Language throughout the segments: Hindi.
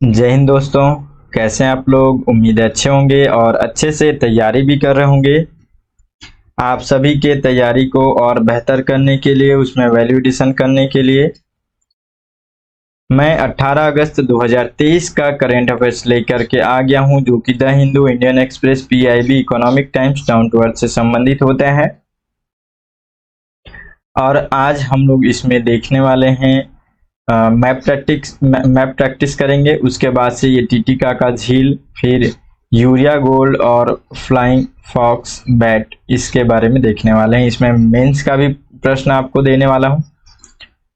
जय हिंद दोस्तों। कैसे हैं आप लोग? उम्मीद है अच्छे होंगे और अच्छे से तैयारी भी कर रहे होंगे। आप सभी के तैयारी को और बेहतर करने के लिए, उसमें वैल्यू एडिशन करने के लिए मैं 18 अगस्त 2023 का करेंट अफेयर्स लेकर के आ गया हूं, जो कि the Hindu, Indian Express, PIB, Economic Times, down to earth से संबंधित होते हैं। और आज हम लोग इसमें देखने वाले हैं मैप प्रैक्टिस करेंगे। उसके बाद से ये टीटिका का झील, फिर यूरिया गोल्ड और फ्लाइंग फॉक्स बैट, इसके बारे में देखने वाले हैं। इसमें मेंस का भी प्रश्न आपको देने वाला हूं।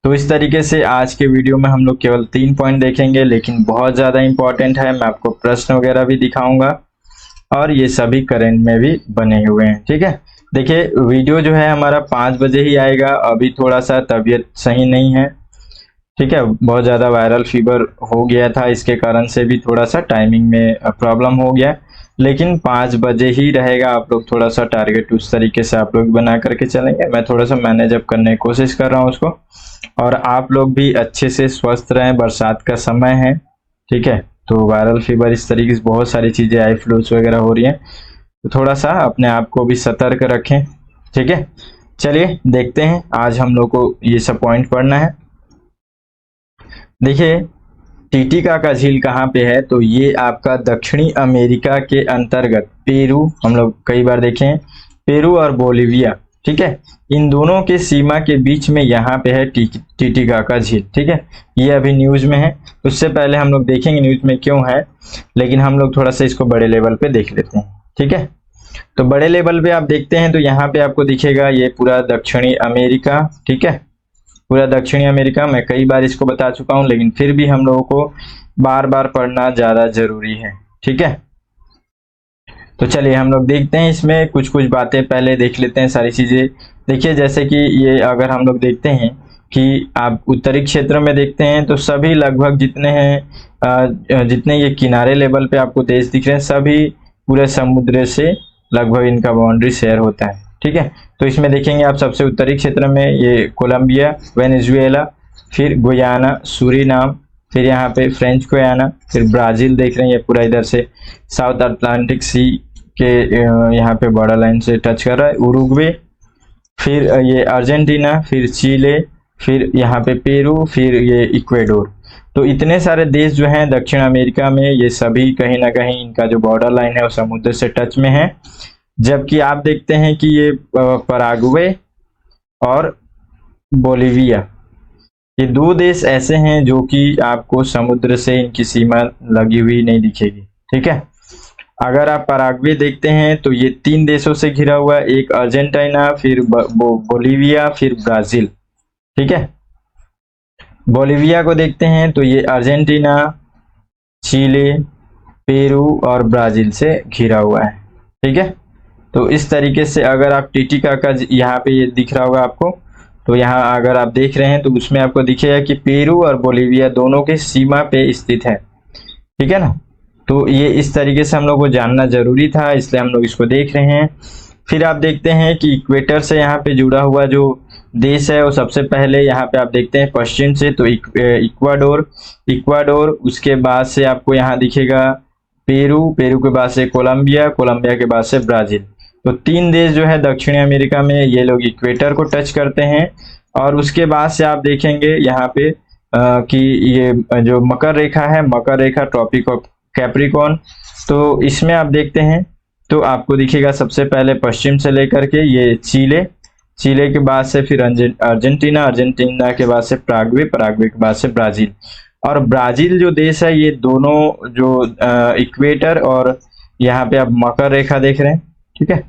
तो इस तरीके से आज के वीडियो में हम लोग केवल 3 पॉइंट देखेंगे, लेकिन बहुत ज़्यादा इंपॉर्टेंट है। मैं आपको प्रश्न वगैरह भी दिखाऊंगा और ये सभी करंट में भी बने हुए हैं। ठीक है, देखिए वीडियो जो है हमारा 5 बजे ही आएगा। अभी थोड़ा सा तबीयत सही नहीं है, ठीक है, बहुत ज़्यादा वायरल फीवर हो गया था, इसके कारण से भी थोड़ा सा टाइमिंग में प्रॉब्लम हो गया। लेकिन 5 बजे ही रहेगा। आप लोग थोड़ा सा टारगेट उस तरीके से आप लोग बना करके चलेंगे। मैं थोड़ा सा मैनेज अप करने की कोशिश कर रहा हूँ उसको। और आप लोग भी अच्छे से स्वस्थ रहें, बरसात का समय है, ठीक है। तो वायरल फीवर, इस तरीके से बहुत सारी चीज़ें, आई फ्लूस वगैरह हो रही हैं, तो थोड़ा सा अपने आप को भी सतर्क रखें, ठीक है। चलिए देखते हैं, आज हम लोग को ये सब पॉइंट पढ़ना है। देखिए टीटिका का झील कहाँ पे है, तो ये आपका दक्षिणी अमेरिका के अंतर्गत पेरू, हम लोग कई बार देखें, पेरू और बोलिविया, ठीक है, इन दोनों के सीमा के बीच में यहाँ पे है टीटिका का झील, ठीक है। ये अभी न्यूज में है, उससे पहले हम लोग देखेंगे न्यूज में क्यों है, लेकिन हम लोग थोड़ा सा इसको बड़े लेवल पे देख लेते हैं, ठीक है। तो बड़े लेवल पे आप देखते हैं तो यहाँ पे आपको दिखेगा ये पूरा दक्षिणी अमेरिका, ठीक है, पूरा दक्षिणी अमेरिका। मैं कई बार इसको बता चुका हूं, लेकिन फिर भी हम लोगों को बार बार पढ़ना ज्यादा जरूरी है, ठीक है। तो चलिए हम लोग देखते हैं, इसमें कुछ कुछ बातें पहले देख लेते हैं, सारी चीजें। देखिए जैसे कि ये अगर हम लोग देखते हैं कि आप उत्तरी क्षेत्र में देखते हैं तो सभी लगभग जितने हैं, जितने ये किनारे लेवल पे आपको देश दिख रहे हैं, सभी पूरे समुद्र से लगभग इनका बाउंड्री शेयर होता है, ठीक है। तो इसमें देखेंगे आप सबसे उत्तरी क्षेत्र में ये कोलंबिया, वेनेजुएला, फिर गुयाना, सूरीनाम, फिर यहाँ पे फ्रेंच गुयाना, फिर ब्राजील देख रहे हैं, ये पूरा इधर से साउथ अटलांटिक सी के यहाँ पे बॉर्डर लाइन से टच कर रहा है, उरुग्वे, फिर ये अर्जेंटीना, फिर चिले, फिर यहाँ पे पेरू, फिर ये इक्वेडोर। तो इतने सारे देश जो हैं दक्षिण अमेरिका में, ये सभी कहीं ना कहीं इनका जो बॉर्डर लाइन है वो समुद्र से टच में है। जबकि आप देखते हैं कि ये पराग्वे और बोलिविया, ये दो देश ऐसे हैं जो कि आपको समुद्र से इनकी सीमा लगी हुई नहीं दिखेगी, ठीक है। अगर आप पराग्वे देखते हैं तो ये 3 देशों से घिरा हुआ है, एक अर्जेंटीना, फिर बोलिविया, फिर ब्राजील, ठीक है। बोलिविया को देखते हैं तो ये अर्जेंटीना, चिले, पेरू और ब्राजील से घिरा हुआ है, ठीक है। तो इस तरीके से अगर आप टीटिका का यहाँ पे ये दिख रहा होगा आपको, तो यहाँ अगर आप देख रहे हैं तो उसमें आपको दिखेगा कि पेरू और बोलिविया दोनों के सीमा पे स्थित है, ठीक है ना। तो ये इस तरीके से हम लोग को जानना जरूरी था, इसलिए हम लोग इसको देख रहे हैं। फिर आप देखते हैं कि इक्वेटर से यहाँ पे जुड़ा हुआ जो देश है वो सबसे पहले यहाँ पे आप देखते हैं पश्चिम से, तो इक्वाडोर, उसके बाद से आपको यहाँ दिखेगा पेरू, पेरू के बाद से कोलंबिया, कोलंबिया के बाद से ब्राजील। तो 3 देश जो है दक्षिणी अमेरिका में, ये लोग इक्वेटर को टच करते हैं। और उसके बाद से आप देखेंगे यहाँ पे कि ये जो मकर रेखा है, मकर रेखा, ट्रॉपिक ऑफ कैप्रिकॉर्न, तो इसमें आप देखते हैं तो आपको दिखेगा सबसे पहले पश्चिम से लेकर के ये चिले, चिले के बाद से फिर अर्जेंटीना, अर्जेंटीना के बाद से पराग्वे, पराग्वे के बाद से ब्राजील। और ब्राजील जो देश है, ये दोनों जो इक्वेटर और यहाँ पे आप मकर रेखा देख रहे हैं, ठीक है,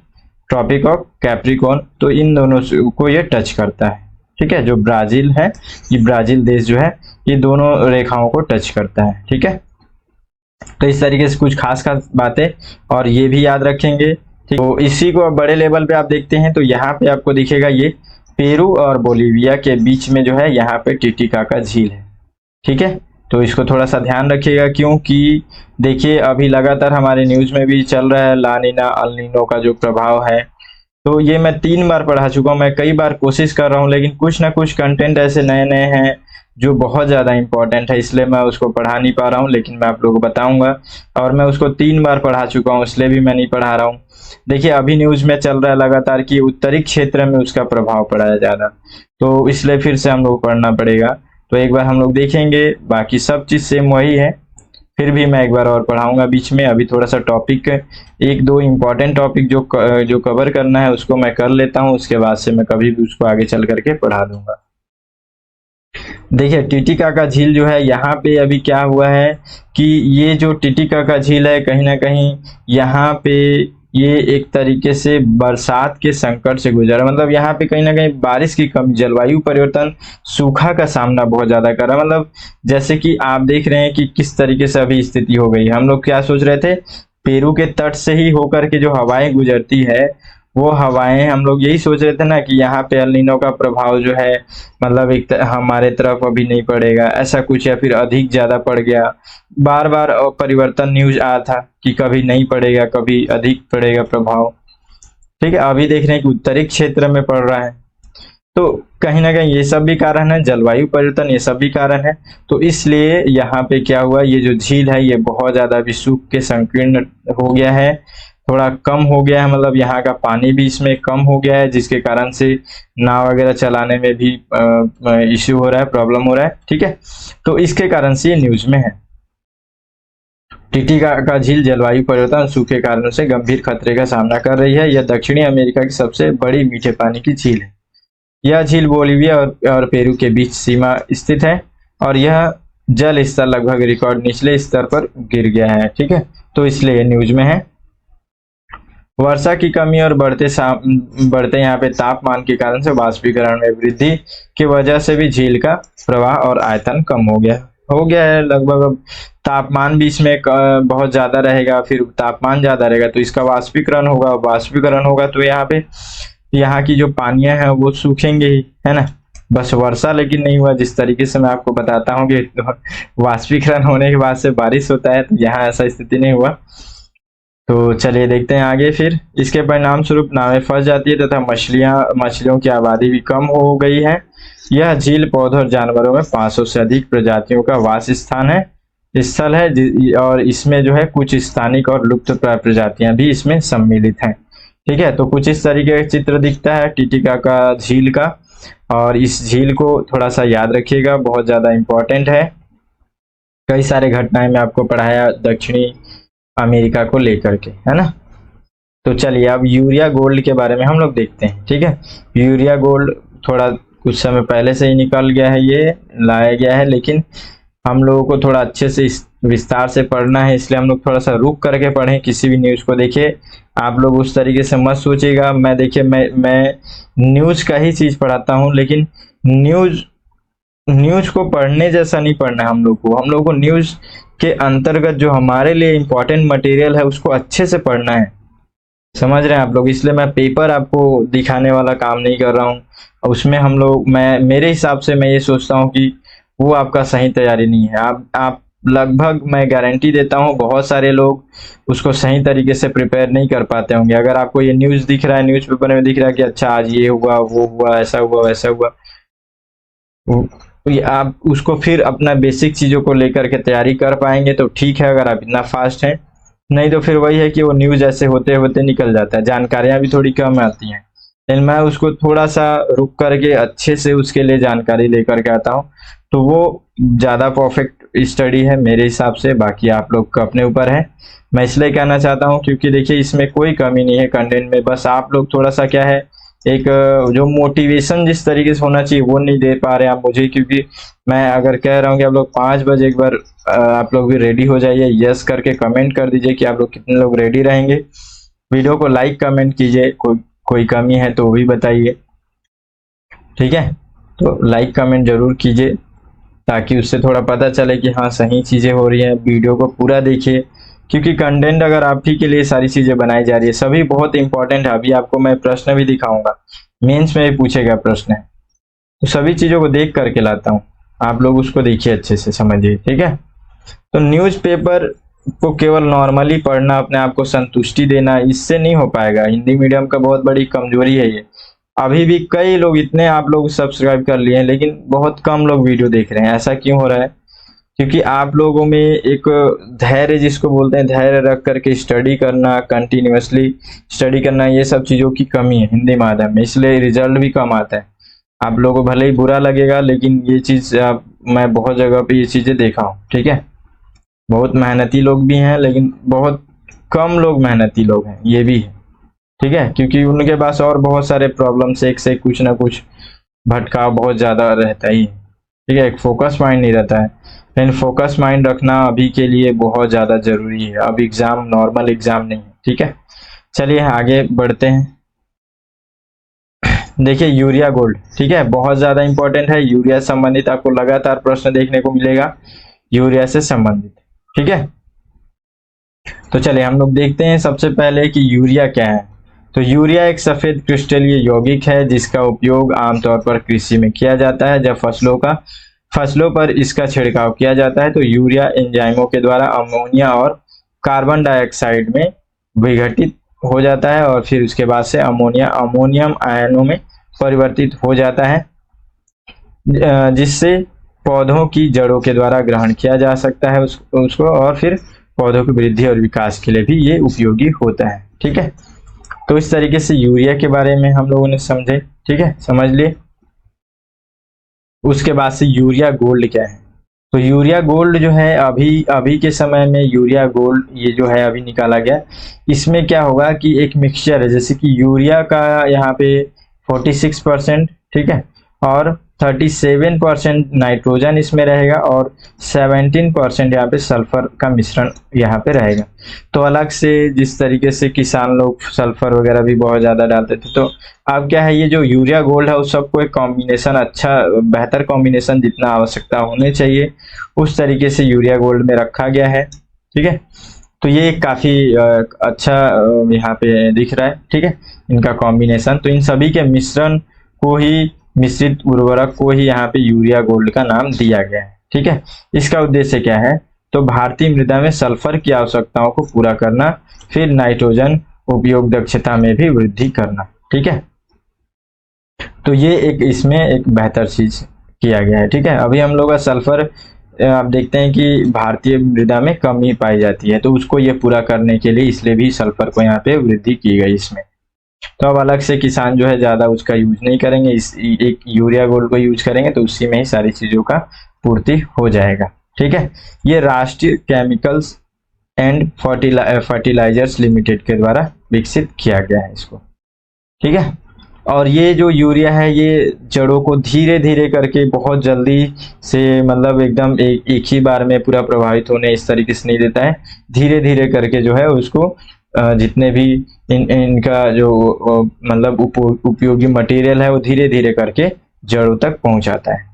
ट्रॉपिक ऑफ कैप्रिकॉर्न, तो इन दोनों को ये टच करता है, ठीक है। जो ब्राजील है, ये ब्राजील देश जो है ये दोनों रेखाओं को टच करता है, ठीक है। तो इस तरीके से कुछ खास खास बातें और ये भी याद रखेंगे, ठीक। तो इसी को बड़े लेवल पे आप देखते हैं तो यहाँ पे आपको दिखेगा ये पेरू और बोलिविया के बीच में जो है यहाँ पे टीटिका का झील है, ठीक है। तो इसको थोड़ा सा ध्यान रखिएगा, क्योंकि देखिए अभी लगातार हमारे न्यूज में भी चल रहा है लानिना अल नीनो का जो प्रभाव है। तो ये मैं 3 बार पढ़ा चुका हूँ, मैं कई बार कोशिश कर रहा हूँ, लेकिन कुछ ना कुछ कंटेंट ऐसे नए नए हैं जो बहुत ज़्यादा इम्पोर्टेंट है, इसलिए मैं उसको पढ़ा नहीं पा रहा हूँ, लेकिन मैं आप लोगों को बताऊंगा। और मैं उसको 3 बार पढ़ा चुका हूँ, इसलिए भी मैं नहीं पढ़ा रहा हूँ। देखिए अभी न्यूज़ में चल रहा है लगातार कि उत्तरी क्षेत्र में उसका प्रभाव पड़ा है ज़्यादा, तो इसलिए फिर से हम लोग पढ़ना पड़ेगा। तो एक बार हम लोग देखेंगे, बाकी सब चीज़ सेम वही है, फिर भी मैं एक बार और पढ़ाऊंगा बीच में। अभी थोड़ा सा टॉपिक, एक दो इम्पोर्टेंट टॉपिक जो कवर करना है उसको मैं कर लेता हूँ, उसके बाद से मैं कभी भी उसको आगे चल करके पढ़ा दूंगा। देखिए टिटिकाका झील जो है, यहाँ पे अभी क्या हुआ है कि ये जो टिटिकाका झील है कहीं ना कहीं यहाँ पे ये एक तरीके से बरसात के संकट से गुजरा, मतलब यहाँ पे कहीं ना कहीं बारिश की कमी, जलवायु परिवर्तन, सूखा का सामना बहुत ज्यादा कर रहा है। मतलब जैसे कि आप देख रहे हैं कि किस तरीके से अभी स्थिति हो गई है। हम लोग क्या सोच रहे थे, पेरू के तट से ही होकर के जो हवाएं गुजरती है, वो हवाएं हम लोग यही सोच रहे थे ना कि यहाँ पे एल नीनो का प्रभाव जो है, मतलब हमारे तरफ अभी नहीं पड़ेगा ऐसा कुछ, या फिर अधिक ज्यादा पड़ गया। बार बार परिवर्तन न्यूज आया था कि कभी नहीं पड़ेगा, कभी अधिक पड़ेगा प्रभाव। ठीक है, अभी देख रहे हैं कि उत्तरी क्षेत्र में पड़ रहा है, तो कहीं ना कहीं ये सब भी कारण है, जलवायु परिवर्तन ये सब भी कारण है। तो इसलिए यहाँ पे क्या हुआ, ये जो झील है ये बहुत ज्यादा अभी सूख के संकीर्ण हो गया है, थोड़ा कम हो गया है, मतलब यहाँ का पानी भी इसमें कम हो गया है, जिसके कारण से नाव वगैरह चलाने में भी इश्यू हो रहा है, प्रॉब्लम हो रहा है। ठीक है, तो इसके कारण से ये न्यूज में है। टिटिकाका झील जलवायु परिवर्तन सूखे कारणों से गंभीर खतरे का सामना कर रही है। यह दक्षिणी अमेरिका की सबसे बड़ी मीठे पानी की झील है। यह झील बोलीविया और पेरू के बीच सीमा स्थित है, और यह जल स्तर लगभग रिकॉर्ड निचले स्तर पर गिर गया है। ठीक है, तो इसलिए न्यूज में है। वर्षा की कमी और बढ़ते यहाँ पे तापमान के कारण से वाष्पीकरण में वृद्धि की वजह से भी झील का प्रवाह और आयतन कम हो गया है लगभग। अब तापमान भी इसमें बहुत ज्यादा रहेगा, फिर तापमान ज्यादा रहेगा तो इसका वाष्पीकरण होगा तो यहाँ पे यहाँ की जो पानियां हैं वो सूखेंगे ही, है ना। बस वर्षा लेकिन नहीं हुआ, जिस तरीके से मैं आपको बताता हूँ कि वाष्पीकरण होने के बाद से बारिश होता है, तो यहाँ ऐसा स्थिति नहीं हुआ। तो चलिए देखते हैं आगे। फिर इसके परिणाम स्वरूप नावें फंस जाती है तथा मछलियों की आबादी भी कम हो गई है। यह झील पौधों और जानवरों में 500 से अधिक प्रजातियों का वास स्थल है, और इसमें जो है कुछ स्थानिक और लुप्त प्रजातियां भी इसमें सम्मिलित हैं। ठीक है, तो कुछ इस तरीके का चित्र दिखता है टिटिकाका झील का, और इस झील को थोड़ा सा याद रखिएगा, बहुत ज्यादा इंपॉर्टेंट है। कई सारे घटनाएं मैं आपको पढ़ाया दक्षिणी अमेरिका को लेकर के, है ना। तो चलिए अब यूरिया गोल्ड के बारे में हम लोग देखते हैं। ठीक है, यूरिया गोल्ड थोड़ा कुछ समय पहले से ही निकल गया है, ये लाया गया है, लेकिन हम लोगों को थोड़ा अच्छे से विस्तार से पढ़ना है, इसलिए हम लोग थोड़ा सा रुक करके पढ़ें किसी भी न्यूज को। देखिए आप लोग उस तरीके से मत सोचिएगा, मैं न्यूज का ही चीज पढ़ाता हूँ, लेकिन न्यूज को पढ़ने जैसा नहीं पढ़ना है हम लोग को न्यूज के अंतर्गत जो हमारे लिए इंपॉर्टेंट मटेरियल है उसको अच्छे से पढ़ना है, समझ रहे हैं आप लोग। इसलिए मैं पेपर आपको दिखाने वाला काम नहीं कर रहा हूँ, उसमें मेरे हिसाब से मैं ये सोचता हूँ कि वो आपका सही तैयारी नहीं है। आप लगभग मैं गारंटी देता हूँ बहुत सारे लोग उसको सही तरीके से प्रिपेयर नहीं कर पाते होंगे। अगर आपको ये न्यूज दिख रहा है, न्यूज़पेपर में दिख रहा है कि अच्छा आज ये हुआ, वो हुआ, ऐसा हुआ, वैसा हुआ, तो आप उसको फिर अपना बेसिक चीजों को लेकर के तैयारी कर पाएंगे तो ठीक है, अगर आप इतना फास्ट हैं। नहीं तो फिर वही है कि वो न्यूज ऐसे होते होते निकल जाता है, जानकारियां भी थोड़ी कम आती हैं। लेकिन मैं उसको थोड़ा सा रुक करके अच्छे से उसके लिए जानकारी लेकर के आता हूँ, तो वो ज्यादा परफेक्ट स्टडी है मेरे हिसाब से। बाकी आप लोग का अपने ऊपर है, मैं इसलिए कहना चाहता हूँ क्योंकि देखिए इसमें कोई कमी नहीं है कंटेंट में, बस आप लोग थोड़ा सा क्या है, एक जो मोटिवेशन जिस तरीके से होना चाहिए वो नहीं दे पा रहे आप मुझे। क्योंकि मैं अगर कह रहा हूँ कि आप लोग 5 बजे एक बार आप लोग भी रेडी हो जाइए, यस करके कमेंट कर दीजिए कि आप लोग कितने लोग रेडी रहेंगे। वीडियो को लाइक कमेंट कीजिए, कोई कमी है तो वो भी बताइए। ठीक है, तो लाइक कमेंट जरूर कीजिए ताकि उससे थोड़ा पता चले कि हाँ सही चीजें हो रही हैं। वीडियो को पूरा देखिए, क्योंकि कंटेंट अगर आप ही के लिए सारी चीजें बनाई जा रही है, सभी बहुत इंपॉर्टेंट है। अभी आपको मैं प्रश्न भी दिखाऊंगा, मेंस में भी पूछेगा प्रश्न, तो सभी चीजों को देख करके लाता हूँ, आप लोग उसको देखिए, अच्छे से समझिए। ठीक है, तो न्यूज़पेपर को केवल नॉर्मली पढ़ना, अपने आप को संतुष्टि देना, इससे नहीं हो पाएगा। हिंदी मीडियम का बहुत बड़ी कमजोरी है ये। अभी भी कई लोग, इतने आप लोग सब्सक्राइब कर लिए हैं लेकिन बहुत कम लोग वीडियो देख रहे हैं। ऐसा क्यों हो रहा है? क्योंकि आप लोगों में एक धैर्य, जिसको बोलते हैं धैर्य, रख करके स्टडी करना, कंटिन्यूअसली स्टडी करना, ये सब चीज़ों की कमी है हिंदी माध्यम में, इसलिए रिजल्ट भी कम आता है। आप लोगों को भले ही बुरा लगेगा लेकिन ये चीज़ मैं बहुत जगह पे ये चीज़ें देखा हूँ। ठीक है, बहुत मेहनती लोग भी हैं लेकिन बहुत कम लोग मेहनती लोग हैं, ये भी है। ठीक है, क्योंकि उनके पास और बहुत सारे प्रॉब्लम्स, एक से कुछ ना कुछ भटकाव बहुत ज़्यादा रहता ही है। ठीक है, एक फोकस माइंड नहीं रहता है। लेकिन फोकस माइंड रखना अभी के लिए बहुत ज़्यादा ज़रूरी है। अब एग्ज़ाम नॉर्मल एग्ज़ाम नहीं है। ठीक है, चलिए आगे बढ़ते हैं। देखिए यूरिया गोल्ड, ठीक है, बहुत ज़्यादा इंपॉर्टेंट है। यूरिया संबंधित आपको लगातार प्रश्न देखने को मिलेगा, यूरिया से संबंधित। ठीक है, तो चलिए हम लोग देखते हैं सबसे पहले कि यूरिया क्या है। तो यूरिया एक सफेद क्रिस्टलीय यौगिक है जिसका उपयोग आमतौर पर कृषि में किया जाता है। जब फसलों पर इसका छिड़काव किया जाता है तो यूरिया एंजाइमों के द्वारा अमोनिया और कार्बन डाइऑक्साइड में विघटित हो जाता है और फिर उसके बाद से अमोनियम आयनों में परिवर्तित हो जाता है, जिससे पौधों की जड़ों के द्वारा ग्रहण किया जा सकता है उसको, और फिर पौधों की वृद्धि और विकास के लिए भी ये उपयोगी होता है। ठीक है, तो इस तरीके से यूरिया के बारे में हम लोगों ने समझे। ठीक है, समझ लिए। उसके बाद से यूरिया गोल्ड क्या है। तो यूरिया गोल्ड जो है, अभी अभी के समय में यूरिया गोल्ड ये जो है अभी निकाला गया। इसमें क्या होगा कि एक मिक्सचर है, जैसे कि यूरिया का यहाँ पे 46%, ठीक है, और 37% नाइट्रोजन इसमें रहेगा और 17% यहाँ पे सल्फर का मिश्रण यहाँ पे रहेगा। तो अलग से जिस तरीके से किसान लोग सल्फर वगैरह भी बहुत ज़्यादा डालते थे, तो अब क्या है, ये जो यूरिया गोल्ड है उस सबको एक कॉम्बिनेशन, अच्छा बेहतर कॉम्बिनेशन जितना आवश्यकता होने चाहिए उस तरीके से यूरिया गोल्ड में रखा गया है। ठीक है, तो ये काफ़ी अच्छा यहाँ पे दिख रहा है। ठीक है, इनका कॉम्बिनेशन, तो इन सभी के मिश्रण को ही, मिश्रित उर्वरक को ही यहाँ पे यूरिया गोल्ड का नाम दिया गया है। ठीक है, इसका उद्देश्य क्या है, तो भारतीय मृदा में सल्फर की आवश्यकताओं को पूरा करना, फिर नाइट्रोजन उपयोग दक्षता में भी वृद्धि करना। ठीक है, तो ये एक इसमें एक बेहतर चीज किया गया है। ठीक है, अभी हम लोग का सल्फर आप देखते हैं कि भारतीय मृदा में कमी पाई जाती है, तो उसको ये पूरा करने के लिए इसलिए भी सल्फर को यहाँ पे वृद्धि की गई इसमें। तो अब अलग से किसान जो है ज्यादा उसका यूज नहीं करेंगे, इस एक यूरिया गोल्ड को यूज करेंगे तो उसी में ही सारी चीजों का पूर्ति हो जाएगा। ठीक है, ये राष्ट्रीय केमिकल्स एंड फर्टिलाइजर्स लिमिटेड के द्वारा विकसित किया गया है इसको। ठीक है, और ये जो यूरिया है ये जड़ों को धीरे धीरे करके बहुत जल्दी से, मतलब एकदम एक ही बार में पूरा प्रभावित होने इस तरीके से नहीं देता है, धीरे धीरे करके जो है उसको जितने भी इनका जो मतलब उपयोगी मटेरियल है वो धीरे धीरे करके जड़ों तक पहुंचाता है।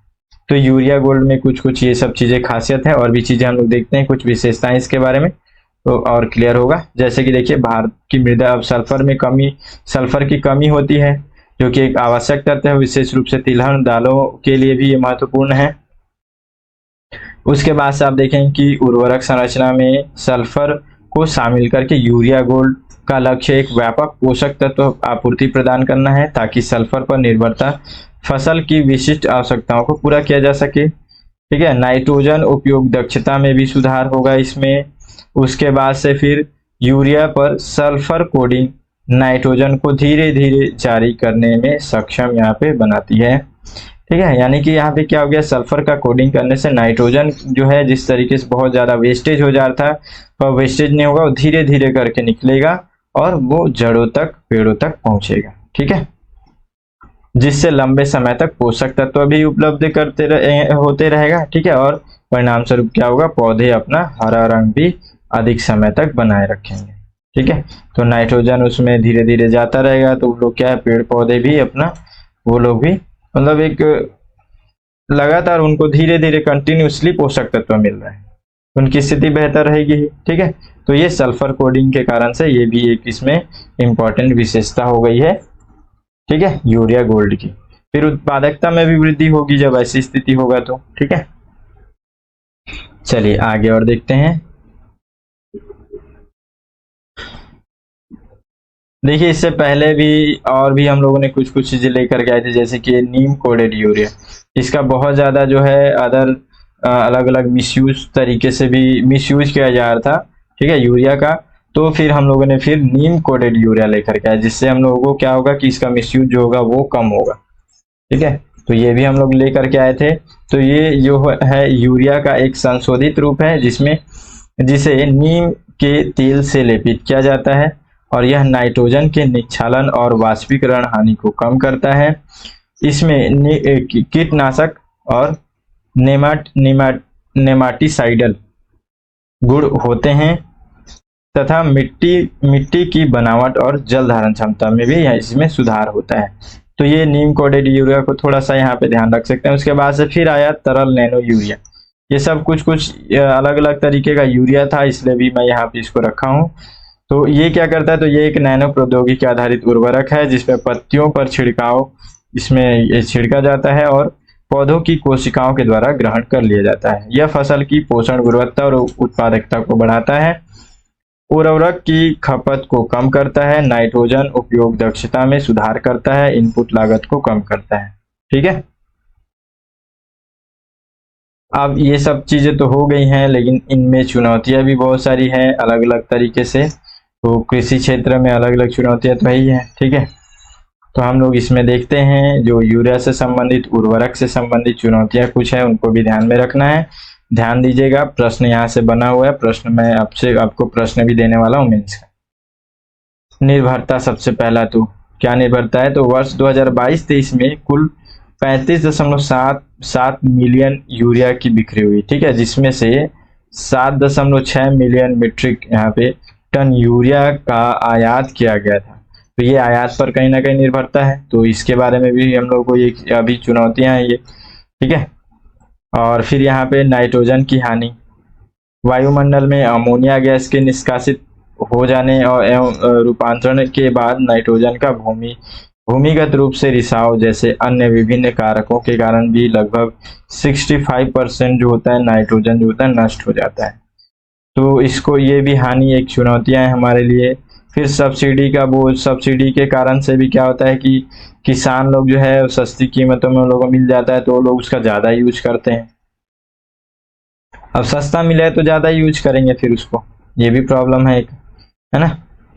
तो यूरिया गोल्ड में कुछ कुछ ये सब चीजें खासियत है, और भी चीजें हम लोग देखते हैं, कुछ विशेषताएं इसके बारे में तो और क्लियर होगा। जैसे कि देखिए भारत की मृदा, अब सल्फर की कमी होती है जो कि एक आवश्यक तत्व है, विशेष रूप से तिलहन दालों के लिए भी ये महत्वपूर्ण है। उसके बाद से आप देखें कि उर्वरक संरचना में सल्फर को शामिल करके यूरिया गोल्ड का लक्ष्य एक व्यापक पोषक तत्व आपूर्ति प्रदान करना है ताकि सल्फर पर निर्भरता फसल की विशिष्ट आवश्यकताओं को पूरा किया जा सके। ठीक है, नाइट्रोजन उपयोग दक्षता में भी सुधार होगा इसमें। उसके बाद से फिर यूरिया पर सल्फर कोडिंग नाइट्रोजन को धीरे धीरे जारी करने में सक्षम यहाँ पे बनाती है। ठीक है, यानी कि यहाँ पे क्या हो गया, सल्फर का कोडिंग करने से नाइट्रोजन जो है जिस तरीके से बहुत ज्यादा वेस्टेज हो जा रहा था, तो वेस्टेज नहीं होगा, वो धीरे धीरे करके निकलेगा और वो जड़ों तक, पेड़ों तक पहुंचेगा। ठीक है, जिससे लंबे समय तक पोषक तत्व भी उपलब्ध होते रहेगा। ठीक है, और परिणाम स्वरूप क्या होगा, पौधे अपना हरा रंग भी अधिक समय तक बनाए रखेंगे। ठीक है, तो नाइट्रोजन उसमें धीरे धीरे जाता रहेगा, तो वो लोग क्या है, पेड़ पौधे भी अपना, वो लोग भी मतलब एक लगातार उनको धीरे धीरे कंटिन्यूसली पोषक तत्व मिल रहा है, उनकी स्थिति बेहतर रहेगी। ठीक है, तो ये सल्फर कोडिंग के कारण से ये भी एक इसमें इंपॉर्टेंट विशेषता हो गई है। ठीक है, यूरिया गोल्ड की। फिर उत्पादकता में भी वृद्धि होगी जब ऐसी स्थिति होगा तो। ठीक है, चलिए आगे और देखते हैं। देखिए इससे पहले भी और भी हम लोगों ने कुछ कुछ चीजें लेकर के आए थे, जैसे कि नीम कोडेड यूरिया। इसका बहुत ज्यादा जो है अदर अलग अलग मिसयूज तरीके से भी मिसयूज किया जा रहा था, ठीक है, यूरिया का। तो फिर हम लोगों ने फिर नीम कोडेड यूरिया लेकर के आए, जिससे हम लोगों को क्या होगा कि इसका मिसयूज जो होगा वो कम होगा, ठीक है। तो ये भी हम लोग लेकर के आए थे। तो ये जो है यूरिया का एक संशोधित रूप है, जिसे नीम के तेल से लेपित किया जाता है, और यह नाइट्रोजन के निक्षालन और वाष्पीकरण हानि को कम करता है। इसमें कीटनाशक और नेमाटिसाइडल गुण होते हैं, तथा मिट्टी की बनावट और जल धारण क्षमता में भी इसमें सुधार होता है। तो ये नीम कोडेड यूरिया को थोड़ा सा यहाँ पे ध्यान रख सकते हैं। उसके बाद से फिर आया तरल नैनो यूरिया। ये सब कुछ अलग अलग तरीके का यूरिया था, इसलिए भी मैं यहाँ पे इसको रखा हूँ। तो ये क्या करता है, तो ये एक नैनो प्रौद्योगिकी आधारित उर्वरक है, जिसमें पत्तियों पर छिड़काव इसमें छिड़का जाता है और पौधों की कोशिकाओं के द्वारा ग्रहण कर लिया जाता है। यह फसल की पोषण गुणवत्ता और उत्पादकता को बढ़ाता है, उर्वरक की खपत को कम करता है, नाइट्रोजन उपयोग दक्षता में सुधार करता है, इनपुट लागत को कम करता है, ठीक है। अब ये सब चीजें तो हो गई हैं, लेकिन इनमें चुनौतियां भी बहुत सारी हैं अलग अलग तरीके से। तो कृषि क्षेत्र में अलग अलग चुनौतियां तो ही है, ठीक है। तो हम लोग इसमें देखते हैं जो यूरिया से संबंधित, उर्वरक से संबंधित चुनौतियां कुछ है, उनको भी ध्यान में रखना है। ध्यान दीजिएगा, प्रश्न यहाँ से बना हुआ है, प्रश्न मैं आपको प्रश्न भी देने वाला हूँ मेंस का। निर्भरता सबसे पहला तो क्या निर्भरता है, तो वर्ष 2022-23 में कुल 35.7 मिलियन यूरिया की बिक्री हुई, ठीक है, जिसमें से 7.6 मिलियन मीट्रिक यहाँ पे टन यूरिया का आयात किया गया था। तो ये आयात पर कहीं ना कहीं निर्भरता है, तो इसके बारे में भी हम लोग को ये अभी चुनौतियां हैं ये, ठीक है। और फिर यहाँ पे नाइट्रोजन की हानि, वायुमंडल में अमोनिया गैस के निष्कासित हो जाने और एवं रूपांतरण के बाद नाइट्रोजन का भूमिगत रूप से रिसाव जैसे अन्य विभिन्न कारकों के कारण भी लगभग 65% जो होता है नाइट्रोजन जो होता है नष्ट हो जाता है। तो इसको ये भी हानि एक चुनौतियां है हमारे लिए। फिर सब्सिडी का बोझ, सब्सिडी के कारण से भी क्या होता है कि किसान लोग जो है सस्ती कीमतों में उन लोगों को मिल जाता है, तो वो लोग उसका ज्यादा यूज करते हैं। अब सस्ता मिला है तो ज्यादा यूज करेंगे फिर उसको, ये भी प्रॉब्लम है एक, है ना।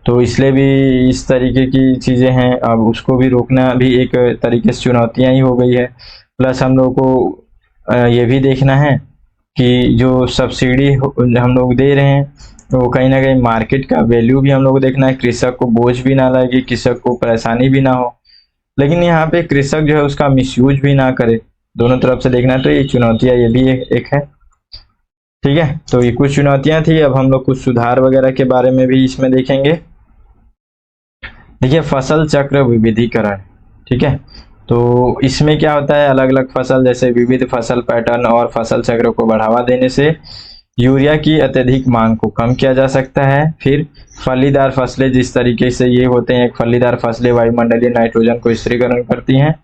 तो इसलिए भी इस तरीके की चीजें हैं, अब उसको भी रोकना भी एक तरीके से चुनौतियां ही हो गई है। प्लस हम लोग को ये भी देखना है कि जो सब्सिडी हम लोग दे रहे हैं तो कहीं ना कहीं मार्केट का वैल्यू भी हम लोग को देखना है, कृषक को बोझ भी ना लगे, कृषक को परेशानी भी ना हो, लेकिन यहाँ पे कृषक जो है उसका मिसयूज भी ना करे, दोनों तरफ से देखना है। तो ये चुनौतियां ये भी एक है, ठीक है। तो ये कुछ चुनौतियां थी, अब हम लोग कुछ सुधार वगैरह के बारे में भी इसमें देखेंगे। देखिए फसल चक्र विविधीकरण, ठीक है। तो इसमें क्या होता है, अलग अलग फसल जैसे विविध फसल पैटर्न और फसल चक्र को बढ़ावा देने से यूरिया की अत्यधिक मांग को कम किया जा सकता है। फिर फलीदार फसलें, जिस तरीके से ये होते हैं, एक फलीदार फसलें वायुमंडलीय नाइट्रोजन को स्थिरीकरण करती हैं।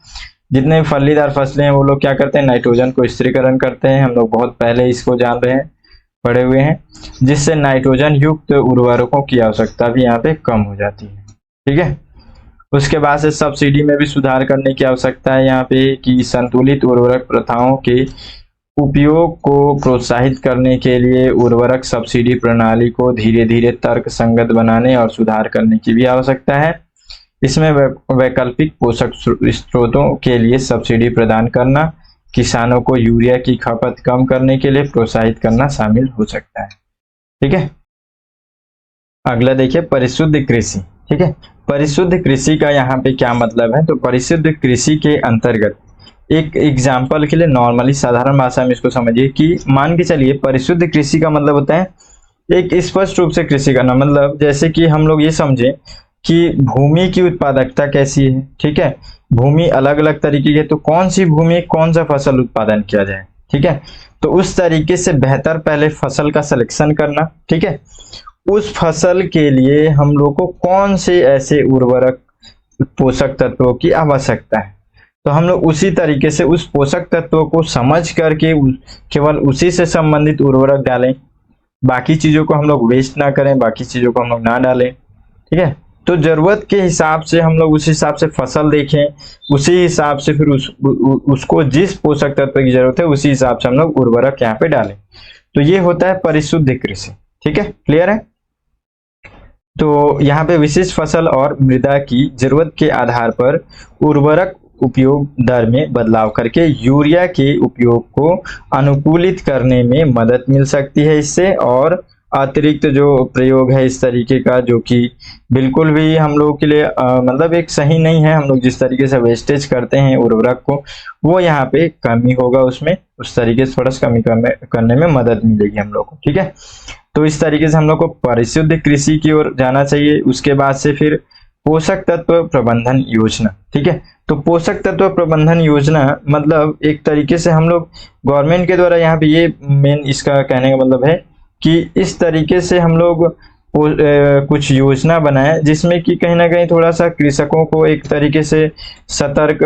जितने फलीदार फसलें हैं वो लोग क्या करते हैं, नाइट्रोजन को स्थिरीकरण करते हैं। हम लोग बहुत पहले इसको जान रहे हैं, पढ़े हुए हैं, जिससे नाइट्रोजन युक्त उर्वरकों की आवश्यकता भी यहाँ पे कम हो जाती है, ठीक है। उसके बाद से सब्सिडी में भी सुधार करने की आवश्यकता है यहाँ पे, कि संतुलित उर्वरक प्रथाओं के उपयोग को प्रोत्साहित करने के लिए उर्वरक सब्सिडी प्रणाली को धीरे धीरे तर्क संगत बनाने और सुधार करने की भी आवश्यकता है। इसमें वैकल्पिक पोषक स्रोतों के लिए सब्सिडी प्रदान करना, किसानों को यूरिया की खपत कम करने के लिए प्रोत्साहित करना शामिल हो सकता है, ठीक है। अगला देखिए परिशुद्ध कृषि, ठीक है। परिशुद्ध कृषि का यहाँ पे क्या मतलब है, तो परिशुद्ध कृषि के अंतर्गत एक एग्जाम्पल के लिए नॉर्मली साधारण भाषा में इसको समझिए कि मान के चलिए परिशुद्ध कृषि का मतलब होता है एक स्पष्ट रूप से कृषि करना, मतलब जैसे कि हम लोग ये समझे कि भूमि की उत्पादकता कैसी है, ठीक है। भूमि अलग अलग तरीके की, तो कौन सी भूमि कौन सा फसल उत्पादन किया जाए, ठीक है। तो उस तरीके से बेहतर पहले फसल का सिलेक्शन करना, ठीक है। उस फसल के लिए हम लोग को कौन से ऐसे उर्वरक पोषक तत्वों की आवश्यकता है, तो हम लोग उसी तरीके से उस पोषक तत्वों को समझ करके केवल उसी से संबंधित उर्वरक डालें, बाकी चीजों को हम लोग वेस्ट ना करें, बाकी चीजों को हम लोग ना डालें, ठीक है। तो जरूरत के हिसाब से हम लोग उस हिसाब से फसल देखें, उसी हिसाब से फिर उसको जिस पोषक तत्व की जरूरत है उसी हिसाब से हम लोग उर्वरक यहाँ पे डालें। तो ये होता है परिशुद्ध कृषि। ठीक है, क्लियर है। तो यहाँ पे विशिष्ट फसल और मृदा की जरूरत के आधार पर उर्वरक उपयोग दर में बदलाव करके यूरिया के उपयोग को अनुकूलित करने में मदद मिल सकती है इससे। और अतिरिक्त जो प्रयोग है इस तरीके का, जो कि बिल्कुल भी हम लोगों के लिए मतलब एक सही नहीं है, हम लोग जिस तरीके से वेस्टेज करते हैं उर्वरक को, वो यहाँ पे कमी होगा उसमें, उस तरीके से थोड़ा सा कमी करने में मदद मिलेगी हम लोग को। ठीक है, तो इस तरीके से हम लोग को परिशुद्ध कृषि की ओर जाना चाहिए। उसके बाद से फिर पोषक तत्व प्रबंधन योजना। ठीक है, तो पोषक तत्व प्रबंधन योजना मतलब एक तरीके से हम लोग गवर्नमेंट के द्वारा, यहाँ पे ये मेन इसका कहने का मतलब है कि इस तरीके से हम लोग कुछ योजना बनाए जिसमें कि कहीं ना कहीं थोड़ा सा कृषकों को एक तरीके से सतर्क